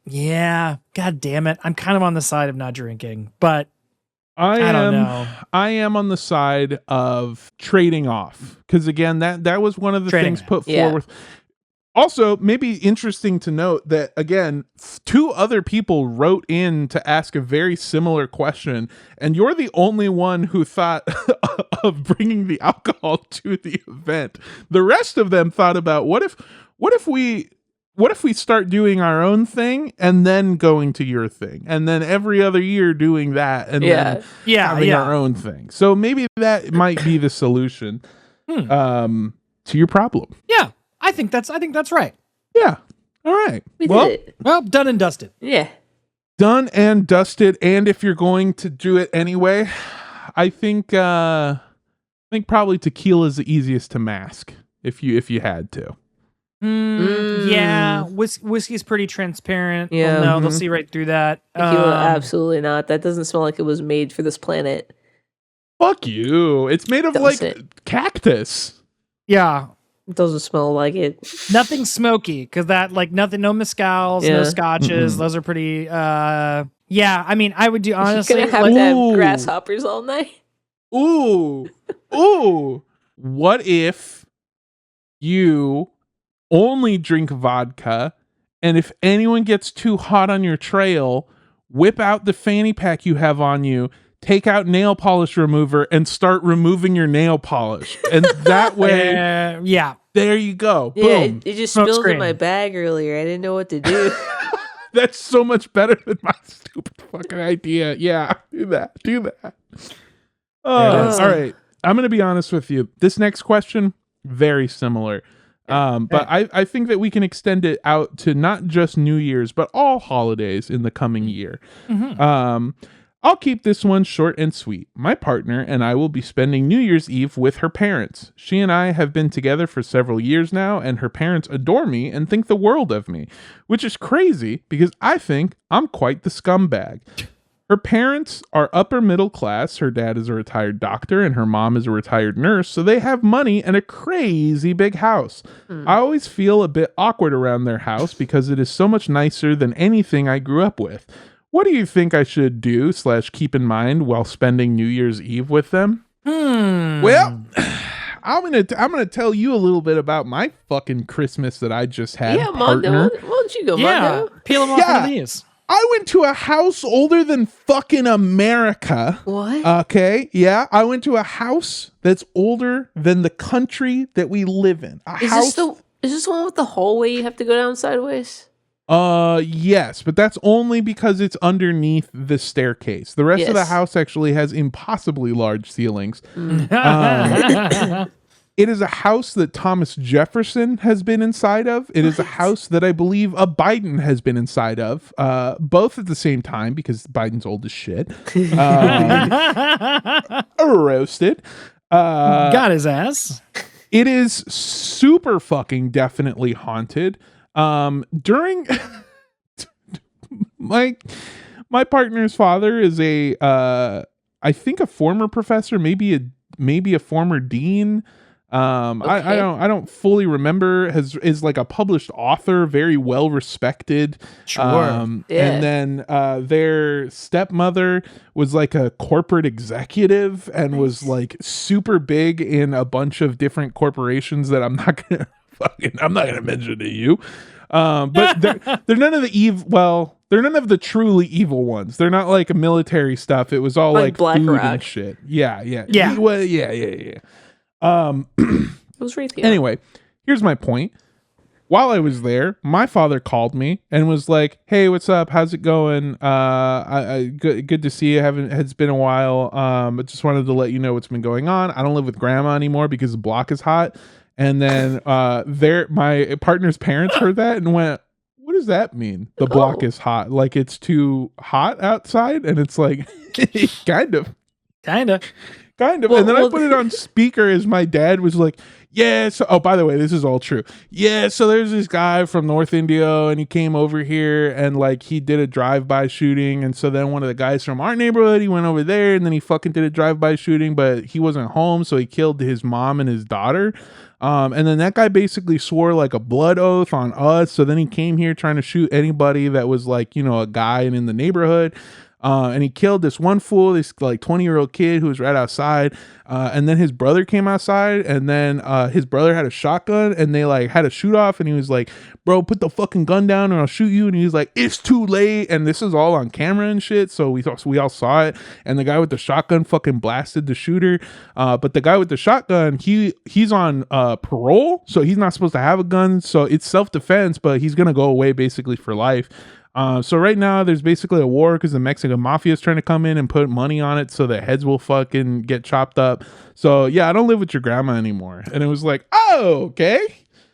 Yeah. God damn it. I'm kind of on the side of not drinking, but I don't know. I am on the side of trading off because again, that was one of the things put forward. Also, maybe interesting to note that, again, 2 other people wrote in to ask a very similar question, and you're the only one who thought of bringing the alcohol to the event. The rest of them thought about what if we start doing our own thing and then going to your thing, and then every other year doing that, and then having our own thing. So maybe that might be the solution to your problem. Yeah. I think that's right. Yeah. All right. We did it. Well, done and dusted. Yeah. Done and dusted. And if you're going to do it anyway, I think probably tequila is the easiest to mask if you had to. Yeah. Whiskey's pretty transparent. Yeah. No, they'll see right through that. Tequila, absolutely not. That doesn't smell like it was made for this planet. Fuck you. It's made of cactus. Yeah. It doesn't smell like it. Nothing smoky, because that nothing, no mezcals, no scotches. Mm-hmm. Those are pretty. I mean, I would do honestly. You're gonna have to have grasshoppers all night. Ooh. What if you only drink vodka, and if anyone gets too hot on your trail, whip out the fanny pack you have on you, take out nail polish remover, and start removing your nail polish. And that way, there you go. Boom. It just spilled in my bag earlier. I didn't know what to do. That's so much better than my stupid fucking idea. Yeah, do that. All right. I'm going to be honest with you. This next question, very similar. But I think that we can extend it out to not just New Year's, but all holidays in the coming year. Mm-hmm. I'll keep this one short and sweet. My partner and I will be spending New Year's Eve with her parents. She and I have been together for several years now, and her parents adore me and think the world of me, which is crazy because I think I'm quite the scumbag. Her parents are upper middle class. Her dad is a retired doctor and her mom is a retired nurse, so they have money and a crazy big house. I always feel a bit awkward around their house because it is so much nicer than anything I grew up with. What do you think I should do / keep in mind while spending New Year's Eve with them? Well, I'm gonna tell you a little bit about my fucking Christmas that I just had. Yeah, Mondo. Why don't you go, Mondo? Peel them off one of these. I went to a house older than fucking America. What? Okay, yeah. I went to a house that's older than the country that we live in. Is this the one with the hallway you have to go down sideways? Yes, but that's only because it's underneath the staircase. The rest of the house actually has impossibly large ceilings. It is a house that Thomas Jefferson has been inside of. It is a house that I believe a Biden has been inside of, both at the same time because Biden's old as shit. Roasted. Got his ass. It is super fucking definitely haunted. During my partner's father is I think a former professor, maybe a former dean. I don't fully remember. Is like a published author, very well respected. Sure. And then their stepmother was like a corporate executive and was like super big in a bunch of different corporations that I'm not gonna mention to you. But they're none of the they're none of the truly evil ones. They're not like military stuff. It was all like Black food Rock. and shit. Yeah. It was Raytheon. Anyway, Here's my point. While I was there, my father called me and was like, "Hey, what's up? How's it going? Good to see you. It's been a while. But just wanted to let you know what's been going on. I don't live with grandma anymore because the block is hot." And then my partner's parents heard that and went, "What does that mean? The block is hot? Like it's too hot outside?" And it's like, kind of. Well, and then I put it on speaker as my dad was like, "Yeah, so, oh, by the way, this is all true. Yeah, so there's this guy from North India and he came over here and like he did a drive-by shooting. And so then one of the guys from our neighborhood, he went over there and then he fucking did a drive-by shooting, but he wasn't home. So he killed his mom and his daughter. And then that guy basically swore like a blood oath on us. So then he came here trying to shoot anybody that was like, a guy and in the neighborhood. And he killed this one fool, this like 20-year-old kid who was right outside. And then his brother came outside and then his brother had a shotgun and they like had a shoot off and he was like, "Bro, put the fucking gun down or I'll shoot you." And he was like, "It's too late." And this is all on camera and shit. So we all saw it. And the guy with the shotgun fucking blasted the shooter. But the guy with the shotgun, he's on parole. So he's not supposed to have a gun. So it's self-defense, but he's going to go away basically for life. So right now there's basically a war because the Mexican mafia is trying to come in and put money on it so that heads will fucking get chopped up. So yeah, I don't live with your grandma anymore. And it was like, oh, okay.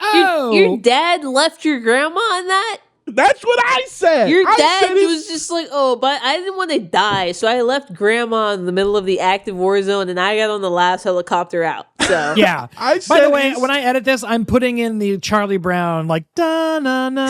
Your dad left your grandma on that? That's what I said. Your dad was just like, "Oh, but I didn't want to die, so I left grandma in the middle of the active war zone, and I got on the last helicopter out." So yeah. By the way, when I edit this, I'm putting in the Charlie Brown like da na na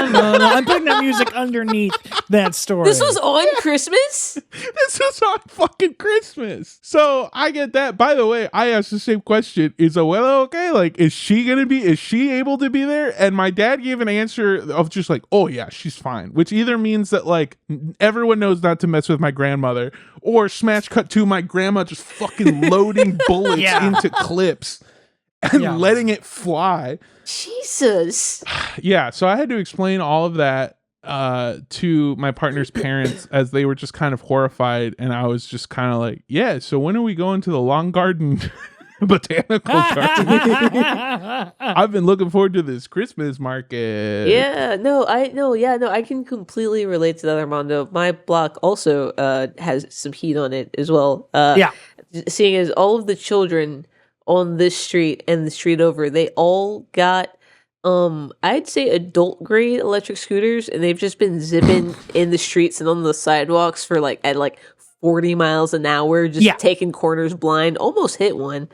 na. I'm putting that music underneath that story. This was on Christmas. This was on fucking Christmas. So I get that. By the way, I asked the same question: is Abuela okay? Like, is she able to be there? And my dad gave an answer of just like, "Oh yeah, she's fine," which either means that like everyone knows not to mess with my grandmother, or smash cut to my grandma just fucking loading bullets into clips and letting it fly. Jesus. Yeah, so I had to explain all of that to my partner's parents as they were just kind of horrified, and I was just kind of like, "Yeah, so when are we going to the Long Garden botanical garden? I've been looking forward to this Christmas market." I can completely relate to that, Armando. My block also has some heat on it as well. Seeing as all of the children on this street and the street over, they all got I'd say adult grade electric scooters, and they've just been zipping in the streets and on the sidewalks for like at like 40 miles an hour, just taking corners blind. Almost hit one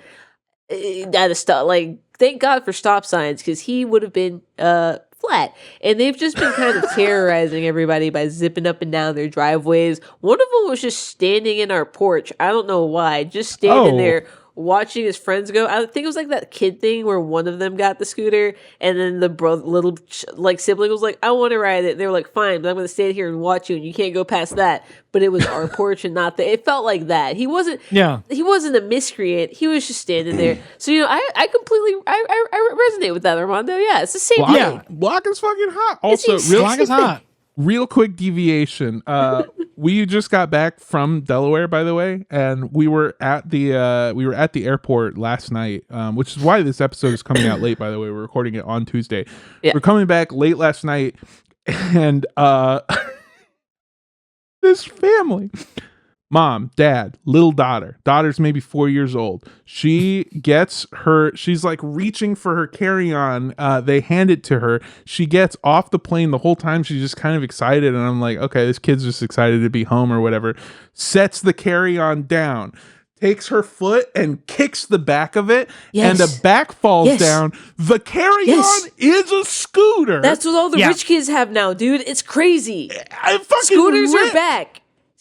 at a stop. Like, thank God for stop signs, because he would have been flat. And they've just been kind of terrorizing everybody by zipping up and down their driveways. One of them was just standing in our porch. I don't know why, just standing there watching his friends go. I think it was like that kid thing where one of them got the scooter and then the little sibling was like, "I want to ride it." They were like, "Fine, but I'm going to stand here and watch you and you can't go past that." But it was our porch and not it felt like that. He wasn't a miscreant. He was just standing there. So, I completely resonate with that, Armando. Yeah, it's the same thing. Block is fucking hot. Also, block is hot. Real quick deviation. We just got back from Delaware, by the way, and we were at the airport last night, which is why this episode is coming out late. By the way, we're recording it on Tuesday. Yeah. We're coming back late last night, and this family, mom, dad, little daughter's maybe 4 years old. She's like reaching for her carry-on. They hand it to her. She gets off the plane. The whole time she's just kind of excited, and I'm like, okay, this kid's just excited to be home or whatever. Sets the carry-on down, takes her foot and kicks the back of it, and the back falls down. The carry-on is a scooter. That's what all the rich kids have now, dude. It's crazy. Scooters are back.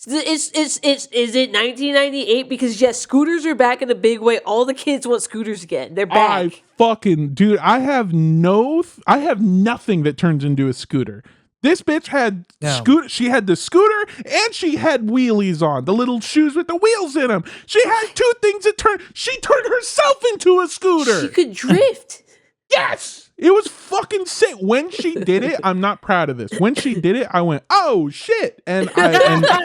Is it 1998? Because scooters are back in a big way. All the kids want scooters again. They're back. I have nothing that turns into a scooter. This bitch had scooter. She had the scooter and she had wheelies on, the little shoes with the wheels in them. She had two things that she turned herself into a scooter. She could drift. Yes. It was fucking sick. When she did it, I'm not proud of this. When she did it, I went, "Oh shit!" And I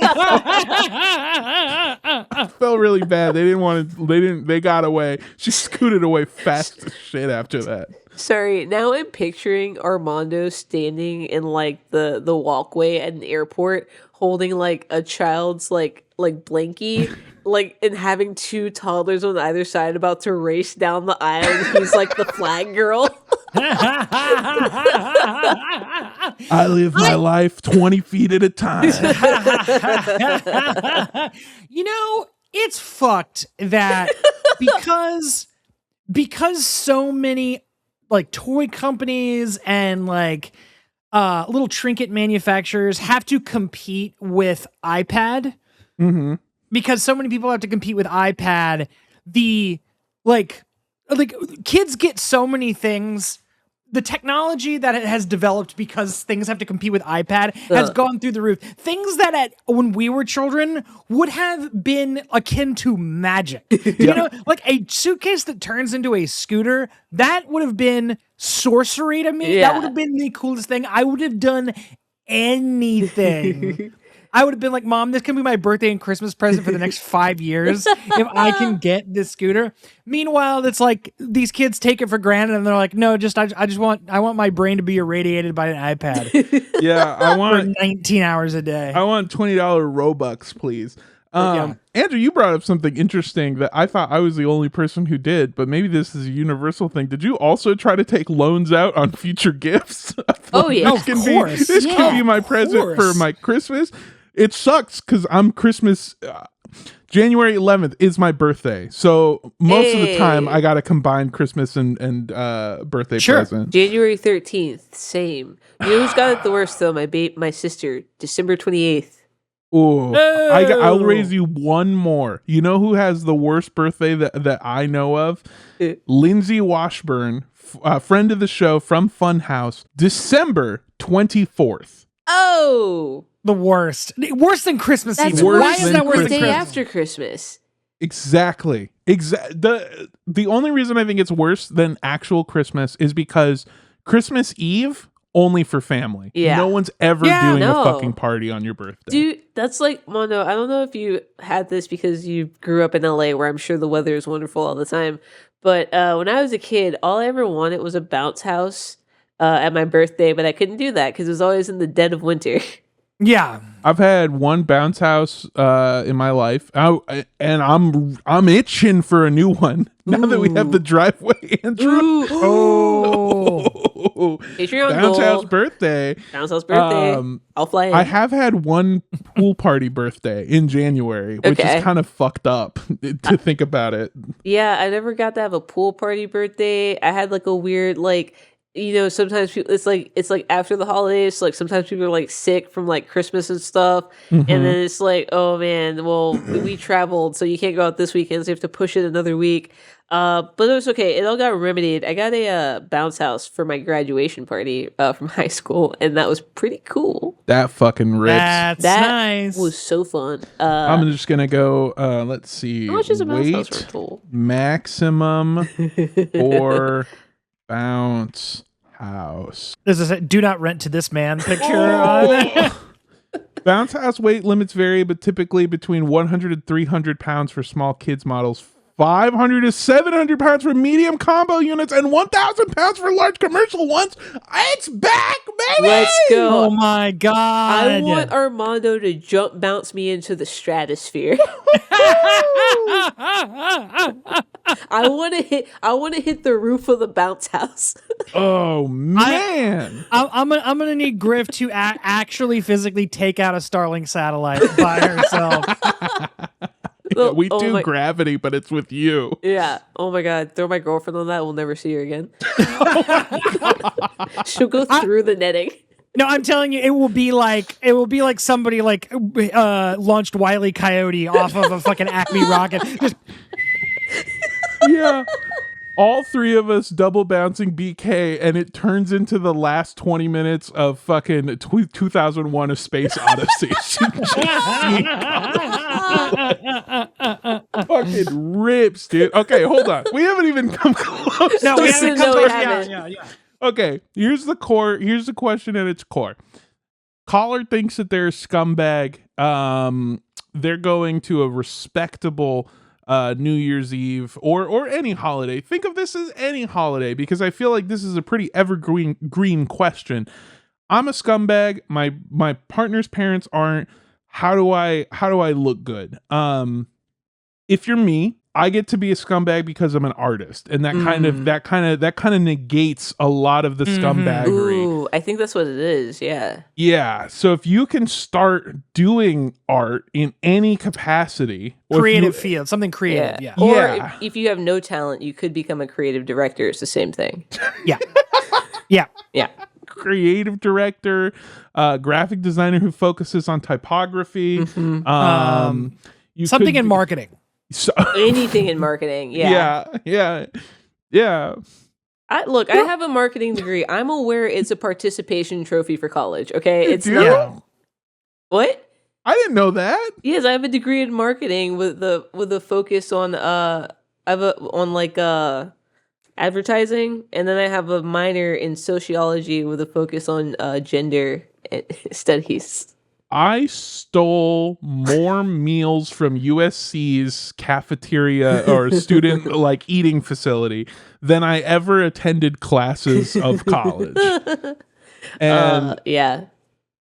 felt really bad. They got away. She scooted away fast as shit after that. Sorry, now I'm picturing Armando standing in like the walkway at an airport holding like a child's like blankie, like, and having two toddlers on either side about to race down the aisle, and he's like the flag girl. I live my life 20 feet at a time. You know, it's fucked that because so many like toy companies and like little trinket manufacturers have to compete with iPad. Mm-hmm. Because so many people have to compete with iPad, the like kids get so many things. The technology that it has developed because things have to compete with iPad has gone through the roof. Things that when we were children would have been akin to magic. You know, like a suitcase that turns into a scooter, that would have been sorcery to me. Yeah. That would have been the coolest thing. I would have done anything. I would have been like, Mom, this can be my birthday and Christmas present for the next 5 years if I can get this scooter. Meanwhile, it's like these kids take it for granted and they're like, no, I want my brain to be irradiated by an iPad. Yeah, I want for 19 hours a day. I want $20 Robux, please. Andrew, you brought up something interesting that I thought I was the only person who did, but maybe this is a universal thing. Did you also try to take loans out on future gifts? Oh yeah, of course. This can be my present for my Christmas. It sucks because I'm Christmas. January 11th is my birthday, so most of the time I got a combined Christmas and birthday present. January 13th, same. You know who's got it the worst though? My sister, December 28th. Oh, I'll raise you one more. You know who has the worst birthday that I know of? Lindsay Washburn, friend of the show from Funhouse, December 24th. Oh. The worst. Worse than Christmas That's even. Why is that worse the than day Christmas? after Christmas. Exactly. The only reason I think it's worse than actual Christmas is because Christmas Eve only for family. Yeah. No one's ever doing a fucking party on your birthday. Dude, that's like, Mondo, I don't know if you had this because you grew up in LA where I'm sure the weather is wonderful all the time. But when I was a kid, all I ever wanted was a bounce house at my birthday, but I couldn't do that because it was always in the dead of winter. Yeah. I've had one bounce house in my life, and I'm itching for a new one now that we have the driveway. Andrew, Patreon bounce goal. house birthday. Bounce house birthday. I'll fly in. I have had one pool party birthday in January, which is kind of fucked up to think about it. Yeah, I never got to have a pool party birthday. I had like a weird sometimes people, it's like after the holidays, like sometimes people are like sick from like Christmas and stuff, and then it's like, oh man, well we traveled, so you can't go out this weekend, so you have to push it another week. But it was okay. It all got remedied. I got a bounce house for my graduation party from high school, and that was pretty cool. That fucking rips. That nice. Was so fun. I'm just gonna go. Let's see. How much is a bounce house rental? Maximum or bounce house. This is a do not rent to this man picture. Bounce house weight limits vary, but typically between 100 and 300 pounds for small kids models, 500 to 700 pounds for medium combo units, and 1,000 pounds for large commercial ones. It's back, baby! Let's go. Oh my god. I want Armando to jump bounce me into the stratosphere. I want to hit the roof of the bounce house. Oh man. I'm gonna need Griff to actually physically take out a Starlink satellite by herself. Yeah, we do gravity, but it's with you. Yeah. Oh my god. Throw my girlfriend on that. We'll never see her again. She'll go through the netting. No, I'm telling you, it will be like somebody like launched Wile E. Coyote off of a fucking Acme rocket. Just yeah. All three of us double bouncing BK, and it turns into the last 20 minutes of fucking 2001: A Space Odyssey. Fucking rips, dude. Okay, hold on. We haven't even come close. No, we haven't come close. Yeah. Okay, here's the core. Here's the question at its core. Caller thinks that they're a scumbag. They're going to a respectable New Year's Eve or any holiday. Think of this as any holiday, because I feel like this is a pretty green question. I'm a scumbag. My partner's parents aren't. How do I look good? If you're me, I get to be a scumbag because I'm an artist, and that kind of negates a lot of the scumbaggery. Ooh, I think that's what it is. Yeah. Yeah. So if you can start doing art in any capacity, creative field, something creative. Yeah. Or if you have no talent, you could become a creative director. It's the same thing. Yeah. Yeah. Yeah. Creative director, graphic designer who focuses on typography. Mm-hmm. Something in marketing. So, anything in marketing. Yeah. I have a marketing degree. I'm aware it's a participation trophy for college. Okay, it's not. What? I didn't know that. Yes, I have a degree in marketing with a focus on advertising, and then I have a minor in sociology with a focus on gender studies. I stole more meals from USC's cafeteria or student eating facility than I ever attended classes of college. And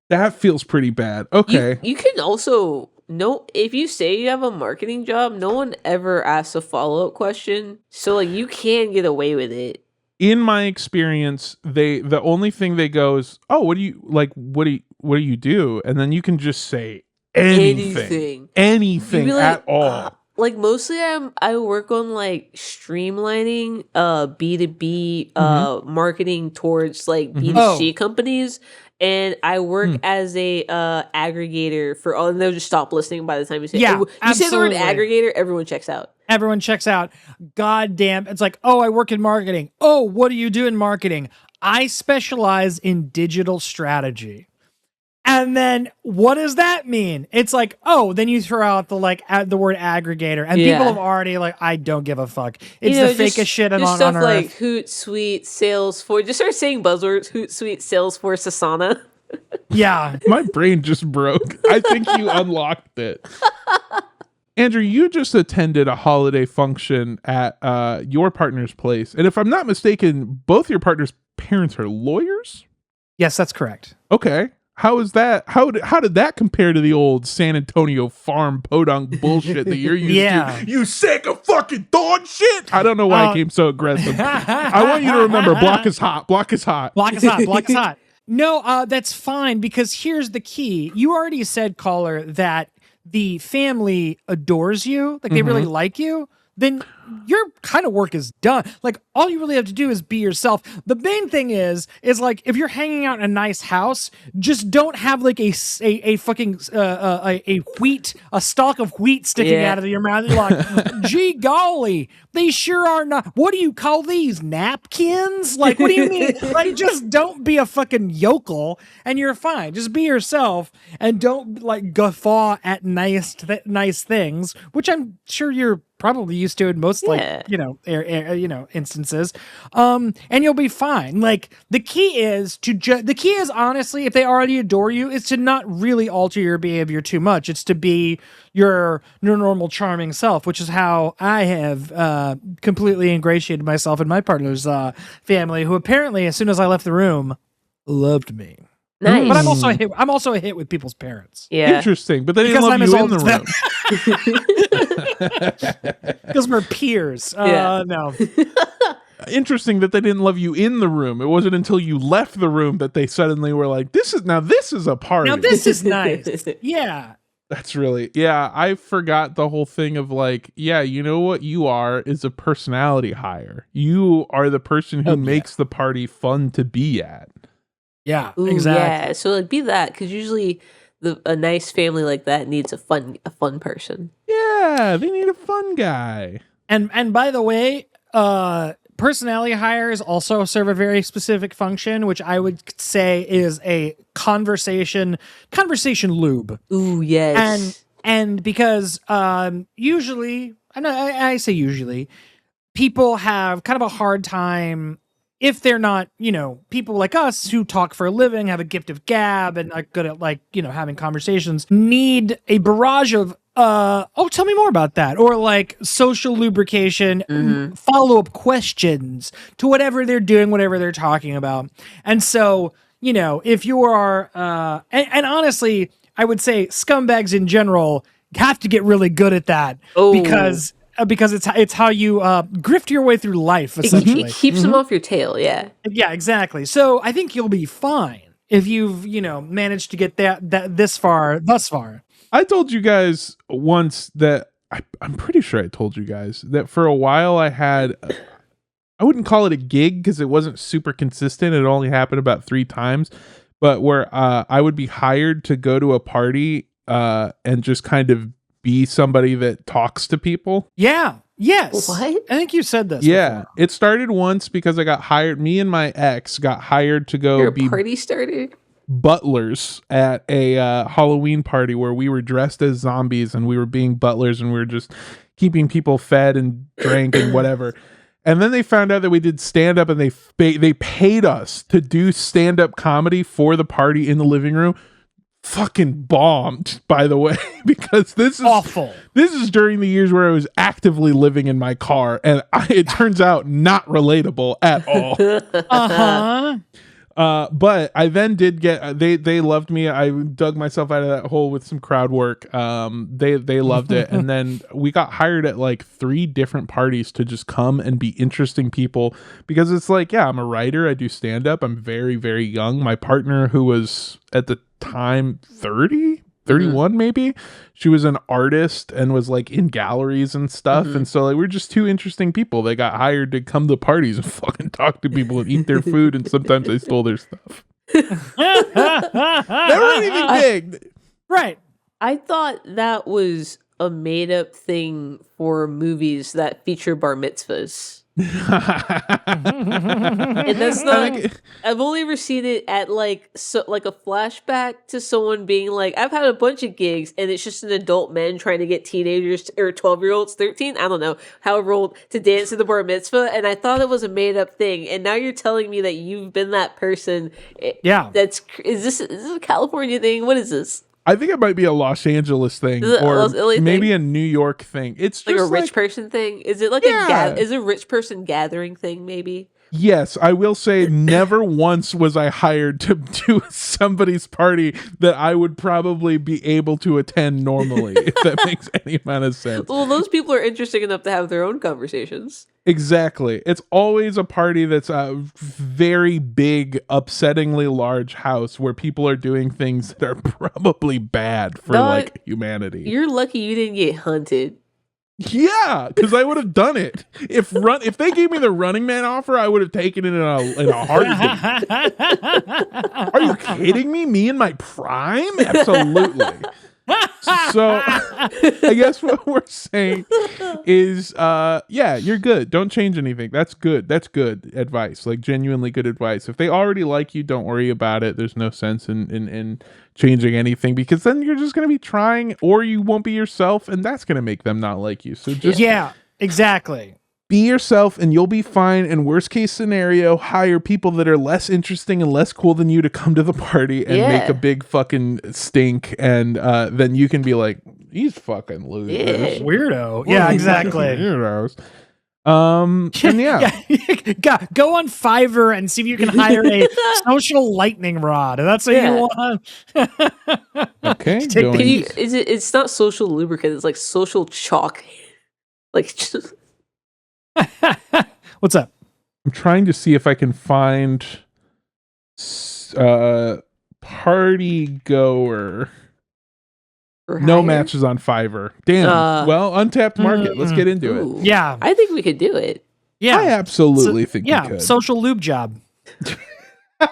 that feels pretty bad. Okay. You can also if you say you have a marketing job, no one ever asks a follow-up question. So you can get away with it. In my experience, the only thing they go is, "Oh, what do you do?" And then you can just say anything at all. Mostly I work on streamlining B2B marketing towards B2C companies, and I work as a aggregator for all, and they'll just stop listening by the time you say you say the word aggregator, everyone checks out. Everyone checks out. God damn. It's oh, I work in marketing. Oh, what do you do in marketing? I specialize in digital strategy. And then what does that mean? It's then you throw out the word aggregator, and people have already I don't give a fuck. It's the fakest shit on stuff earth. Like Hootsuite, Salesforce. Just start saying buzzwords. Hootsuite, Salesforce, Asana. Yeah. My brain just broke. I think you unlocked it. Andrew, you just attended a holiday function at your partner's place. And if I'm not mistaken, both your partner's parents are lawyers? Yes, that's correct. Okay. How is that? How did that compare to the old San Antonio farm podunk bullshit that you're used to? You sack of fucking dog shit! I don't know why I came so aggressive. I want you to remember, block is hot. Block is hot. Block is hot. Block is hot. No, that's fine, because here's the key. You already said, caller, that the family adores you, they really like you, then your kind of work is done. All you really have to do is be yourself. The main thing is if you're hanging out in a nice house, just don't have a fucking a stalk of wheat sticking out of your mouth. You're gee golly, they sure are not. What do you call these, napkins? What do you mean? Just don't be a fucking yokel, and you're fine. Just be yourself, and don't guffaw at nice things, which I'm sure you're probably used to in most instances, and you'll be fine. The key is honestly, if they already adore you, is to not really alter your behavior too much. It's to be your normal charming self, which is how I have completely ingratiated myself in my partner's family, who apparently, as soon as I left the room, loved me. Nice. But I'm also a hit with people's parents. Yeah. Interesting. But they didn't love you in the room. Because we're peers. No. Interesting that they didn't love you in the room. It wasn't until you left the room that they suddenly were like, this is a party. Now this is nice. Yeah. That's really, I forgot the whole thing of you know what you are is a personality hire. You are the person who makes the party fun to be at. Yeah, exactly. Yeah, so be that, because usually a nice family like that needs a fun person. Yeah, they need a fun guy. And by the way, personality hires also serve a very specific function, which I would say is a conversation lube. Ooh, yes. And because usually, and I say usually, people have kind of a hard time. If they're not, people like us who talk for a living, have a gift of gab, and are good at having conversations, need a barrage of tell me more about that. Or like social lubrication, follow-up questions to whatever they're doing, whatever they're talking about. And so, if you are, and honestly, I would say scumbags in general have to get really good at that because it's how you grift your way through life, essentially. It keeps them off your tail, yeah. Yeah, exactly. So I think you'll be fine if you've, managed to get thus far. I told you guys once that I'm pretty sure I told you guys that for a while I had, I wouldn't call it a gig because it wasn't super consistent. It only happened about 3 times, but where I would be hired to go to a party and just kind of be somebody that talks to people. Yeah. Yes. What? I think you said this. Yeah. Before. It started once because I got hired. Me and my ex got hired to go be party starter. butlers at a Halloween party where we were dressed as zombies and we were being butlers and we were just keeping people fed and drank and whatever. And then they found out that we did stand up and they paid us to do stand up comedy for the party in the living room. Fucking bombed, by the way, because this is awful. This is during the years where I was actively living in my car, and it turns out not relatable at all. But I then did get they loved me. I dug myself out of that hole with some crowd work. They loved it, and then we got hired at like 3 different parties to just come and be interesting people because it's like, yeah, I'm a writer. I do stand up. I'm very, very young. My partner, who was at the time 31 maybe, she was an artist and was like in galleries and stuff, and so like we're just 2 interesting people. They got hired to come to parties and fucking talk to people and eat their food, and sometimes they stole their stuff. Never anything big, right? I thought that was a made-up thing for movies that feature bar mitzvahs. And that's not. I've only ever seen it at like a flashback to someone being like, I've had a bunch of gigs and it's just an adult men trying to get teenagers or 12-year-olds, 13, I don't know, however old, to dance to the bar mitzvah, and I thought it was a made up thing, and now you're telling me that you've been that person. Yeah, is this a California thing? What is this? I think it might be a Los Angeles thing or maybe a New York thing. It's just like a rich person thing. Is it like is a rich person gathering thing? Maybe. Yes, I will say never once was I hired to do somebody's party that I would probably be able to attend normally, if that makes any amount of sense. Well, those people are interesting enough to have their own conversations. Exactly. It's always a party that's a very big, upsettingly large house where people are doing things that are probably bad for like humanity. You're lucky you didn't get hunted. Yeah, because I would have done it. If they gave me the Running Man offer, I would have taken it in a heartbeat. Are you kidding me? Me in my prime? Absolutely. So I guess what we're saying is yeah, you're good. Don't change anything. That's good. That's good advice. Like genuinely good advice. If they already like you, don't worry about it. There's no sense in changing anything, because then you're just going to be trying, or you won't be yourself, and that's going to make them not like you. So just exactly. Be yourself and you'll be fine. And worst case scenario, hire people that are less interesting and less cool than you to come to the party and make a big fucking stink. And then you can be like, these fucking losers. Weirdo. Yeah, exactly. Weirdos. And go on Fiverr and see if you can hire a social lightning rod. That's what you want. Okay. It's not social lubricant. It's like social chalk. Like just... What's up? I'm trying to see if I can find party goer. No matches on Fiverr. Damn. Well, untapped market. Let's get into it. Yeah. I think we could do it. Yeah. I absolutely think we could. Social lube job.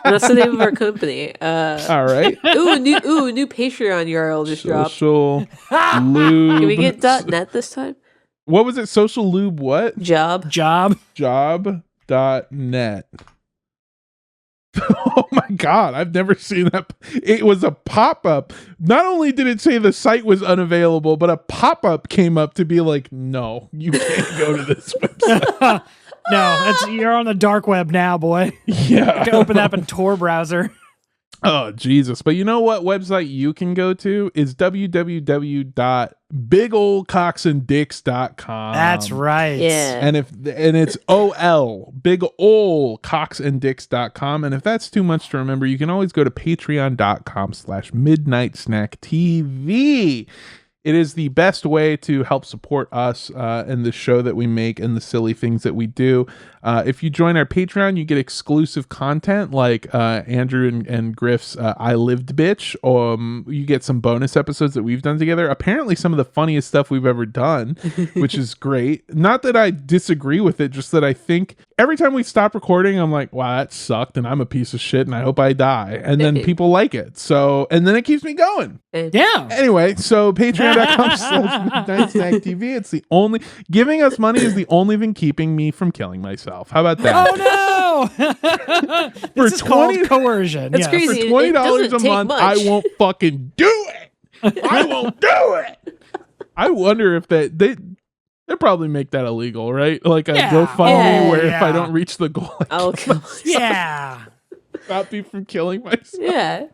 That's the name of our company. All right. New Patreon URL just dropped. Social lube. Can we get .net this time? What was it? Social lube what? Job. Job.net. Oh my God, I've never seen that. It was a pop-up. Not only did it say the site was unavailable, but a pop-up came up to be like, no, you can't go to this website. No, you're on the dark web now, boy. Yeah. You can open that up in Tor browser. Oh, Jesus. But you know what website you can go to is www.bigoldcocksanddicks.com. That's right. Yeah. And it's OL, bigoldcocksanddicks.com. And if that's too much to remember, you can always go to patreon.com/midnightsnacktv. It is the best way to help support us and the show that we make and the silly things that we do. If you join our Patreon, you get exclusive content like Andrew and Griff's I Lived Bitch. You get some bonus episodes that we've done together. Apparently some of the funniest stuff we've ever done, which is great. Not that I disagree with it, just that I think every time we stop recording, I'm like, wow, that sucked and I'm a piece of shit and I hope I die. And then people like it. So, and then it keeps me going. Yeah. Anyway, so patreon.com/midnightsnacktv. It's the only, giving us money is the only thing keeping me from killing myself. How about that? Oh no! This is called coercion. That's crazy. For $20 a take month, much. I won't fucking do it. I won't do it. I wonder if they probably make that illegal, right? Like a GoFundMe where if I don't reach the goal, I'll kill Yeah. stop me from killing myself. Yeah.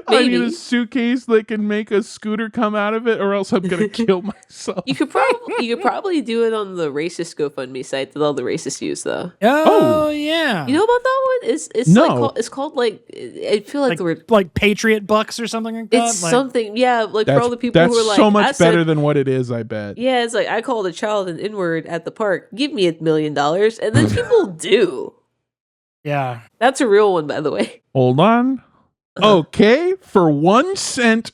I need a suitcase that can make a scooter come out of it, or else I'm gonna kill myself. You could probably do it on the racist GoFundMe site that all the racists use, though. Oh yeah. You know about that one? It's No. it's called like I feel like the word like Patriot Bucks or something like that. it's something like for all the people That's who are like so much I said, better than what it is, I bet. Yeah, it's like I called a child an N-word at the park. Give me $1 million, and then people do. Yeah. That's a real one, by the way. Hold on. Okay, for 1 cent,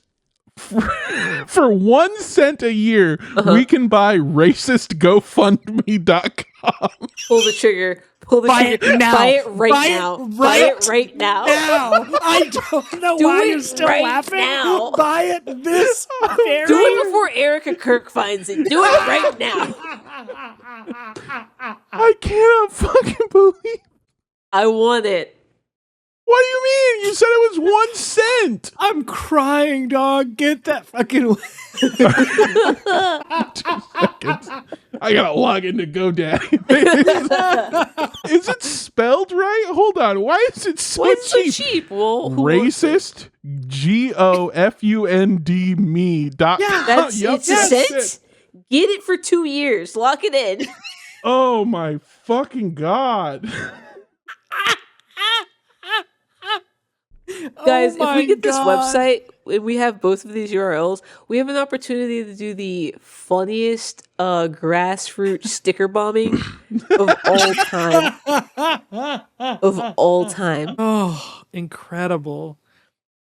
for 1 cent a year, we can buy racistgofundme.com. Pull the trigger. Buy trigger. it now. Buy it right Buy it now. right Buy it right now. Now. I don't know Do why it you're still right laughing. now. Buy it this very. Do it before Erica Kirk finds it. Do it right now. I cannot fucking believe. I want it. What do you mean? You said it was 1 cent. I'm crying, dog. Get that fucking. 2 seconds. I gotta log into GoDaddy. Is it spelled right? Hold on. Why is it so What's cheap? so cheap? Well, Racist GOFUND me.com. That's it's a cent. Get it for 2 years. Lock it in. Oh my fucking God. Guys, if we get this God. website and we have both of these URLs, we have an opportunity to do the funniest grassroots sticker bombing of all time. Of all time. Oh, incredible.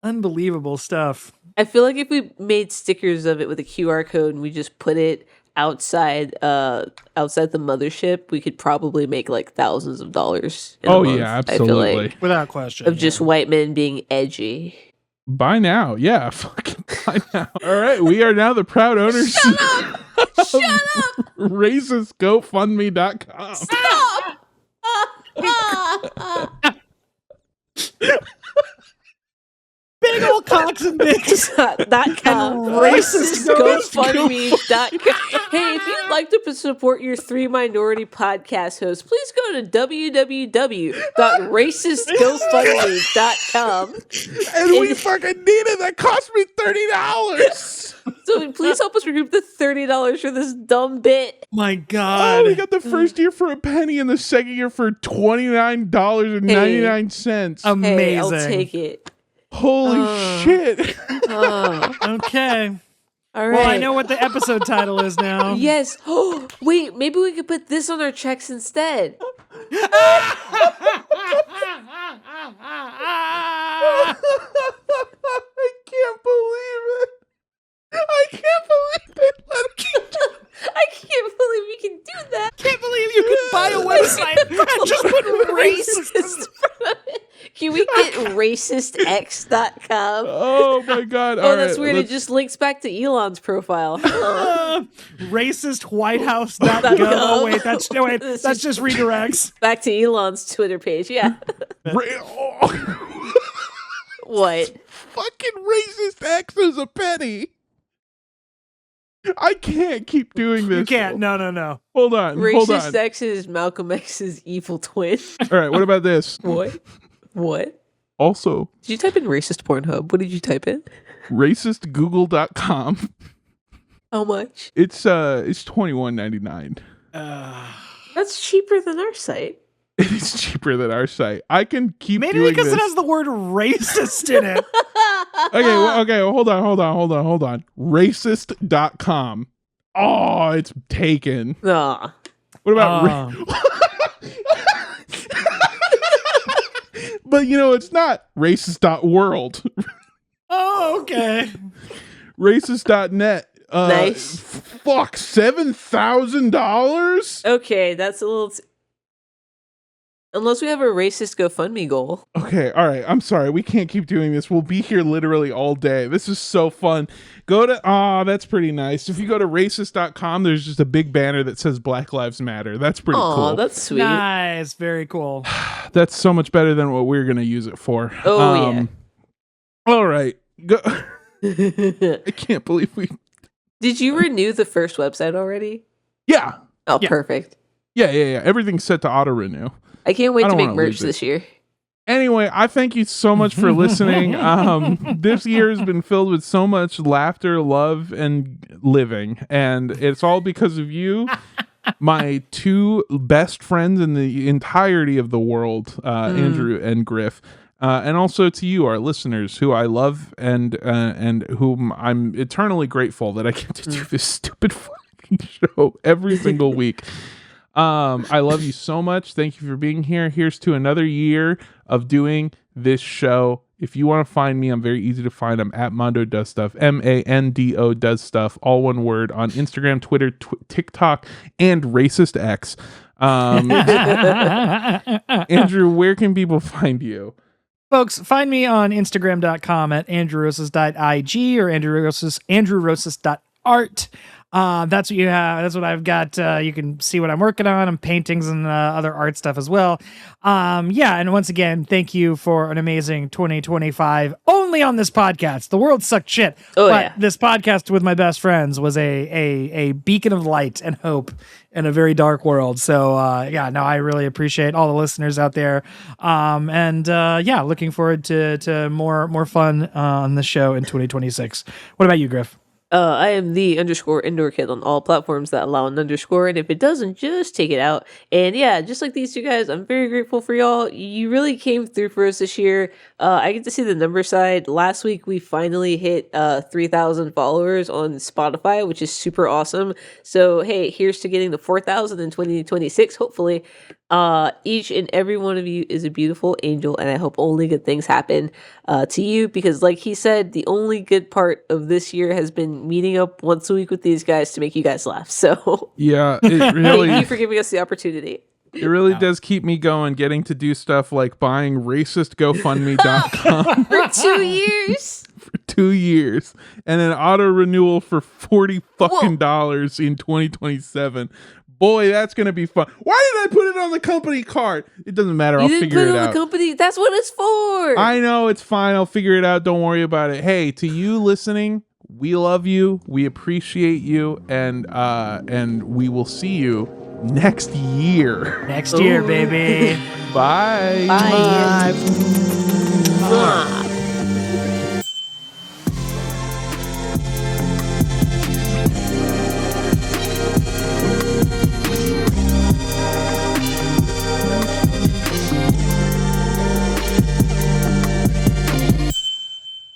Unbelievable stuff. I feel like if we made stickers of it with a QR code and we just put it outside the mothership, we could probably make like thousands of dollars in a month, yeah, I feel absolutely. like, Without question. of just white men being edgy. Buy now. Yeah, fucking buy now. All right, we are now the proud owners Shut up! Shut up! racistgofundme.com. Stop! Big old cocks and dicks. .com. RacistGoFundMe.com. Hey, if you'd like to support your 3 minority podcast hosts, please go to www.racistgofundme.com. And we fucking need it. That cost me $30. So please help us recoup the $30 for this dumb bit. My God. Oh, we got the first year for a penny and the second year for $29.99. Amazing. Hey, I'll take it. Holy shit. Okay. All right. Well, I know what the episode title is now. Yes. Oh, wait, maybe we could put this on our checks instead. I can't believe it. I can't believe it. I can't believe we can do that. Can't believe you can buy a website and just put racist. Can we get racistx.com? Oh my God. Oh, that's weird. It just links back to Elon's profile. Racistwhitehouse.gov. Oh, wait, that's just redirects. Back to Elon's Twitter page. Yeah. What? Fucking racist X is a penny. I can't keep doing this. You can't. No. Hold on. Racist X is Malcolm X's evil twin. All right. What about this? What? Also, did you type in racist Pornhub? What did you type in? racistgoogle.com. How much? It's $21.99. That's cheaper than our site. It is cheaper than our site. I can keep Maybe doing because this. it has the word racist in it. Okay, hold on. Racist.com. Oh, it's taken. Nah. What about But it's not racist.world. Oh, okay. Racist.net. Nice. Fuck, $7,000? Okay, that's a little... Unless we have a racist GoFundMe goal. Okay, all right. I'm sorry. We can't keep doing this. We'll be here literally all day. This is so fun. Go to... that's pretty nice. If you go to racist.com, there's just a big banner that says Black Lives Matter. That's pretty cool. Oh, that's sweet. Nice. Very cool. That's so much better than what we're going to use it for. Oh, yeah. All right. Go. I can't believe we... Did you renew the first website already? Yeah. Oh, Yeah. perfect. Yeah. Everything's set to auto-renew. I can't wait I to don't make wanna merch lose it. this year. Anyway, I thank you so much for listening. This year has been filled with so much laughter, love, and living. And it's all because of you, my two best friends in the entirety of the world, Andrew and Griff. And also to you, our listeners, who I love and whom I'm eternally grateful that I get to do this stupid fucking show every single week. I love you so much. Thank you for being here. Here's to another year of doing this show. If you want to find me, I'm very easy to find. I'm at Mondo Does Stuff, MANDO Does Stuff, all one word, on Instagram, Twitter, TikTok, and Racist X. Andrew, where can people find you? Folks, find me on Instagram.com at andrewrosas.ig or andrewrosas.art. That's what you have. That's what I've got. You can see what I'm working on. I'm paintings and other art stuff as well. And once again, thank you for an amazing 2025 only on this podcast. The world sucked shit. But this podcast with my best friends was a beacon of light and hope in a very dark world. So I really appreciate all the listeners out there. Looking forward to more fun on the show in 2026. What about you, Griff? I am the _ indoor kid on all platforms that allow an underscore, and if it doesn't, just take it out. And yeah, just like these two guys, I'm very grateful for y'all. You really came through for us this year. I get to see the number side. Last week, we finally hit 3,000 followers on Spotify, which is super awesome. So hey, here's to getting to 4,000 in 2026, hopefully. Each and every one of you is a beautiful angel, and I hope only good things happen to you, because like he said, the only good part of this year has been meeting up once a week with these guys to make you guys laugh. So yeah, it really thank you for giving us the opportunity. It really does keep me going, getting to do stuff like buying racistgofundme.com for 2 years. For 2 years, and an auto renewal for $40 fucking dollars in 2027. Boy, that's gonna be fun. Why did I put it on the company card? It doesn't matter. I'll figure it out. The company. That's what it's for. I know, it's fine. I'll figure it out. Don't worry about it. Hey, to you listening, we love you. We appreciate you, and we will see you next year. Next year, baby. Bye. Bye. Bye.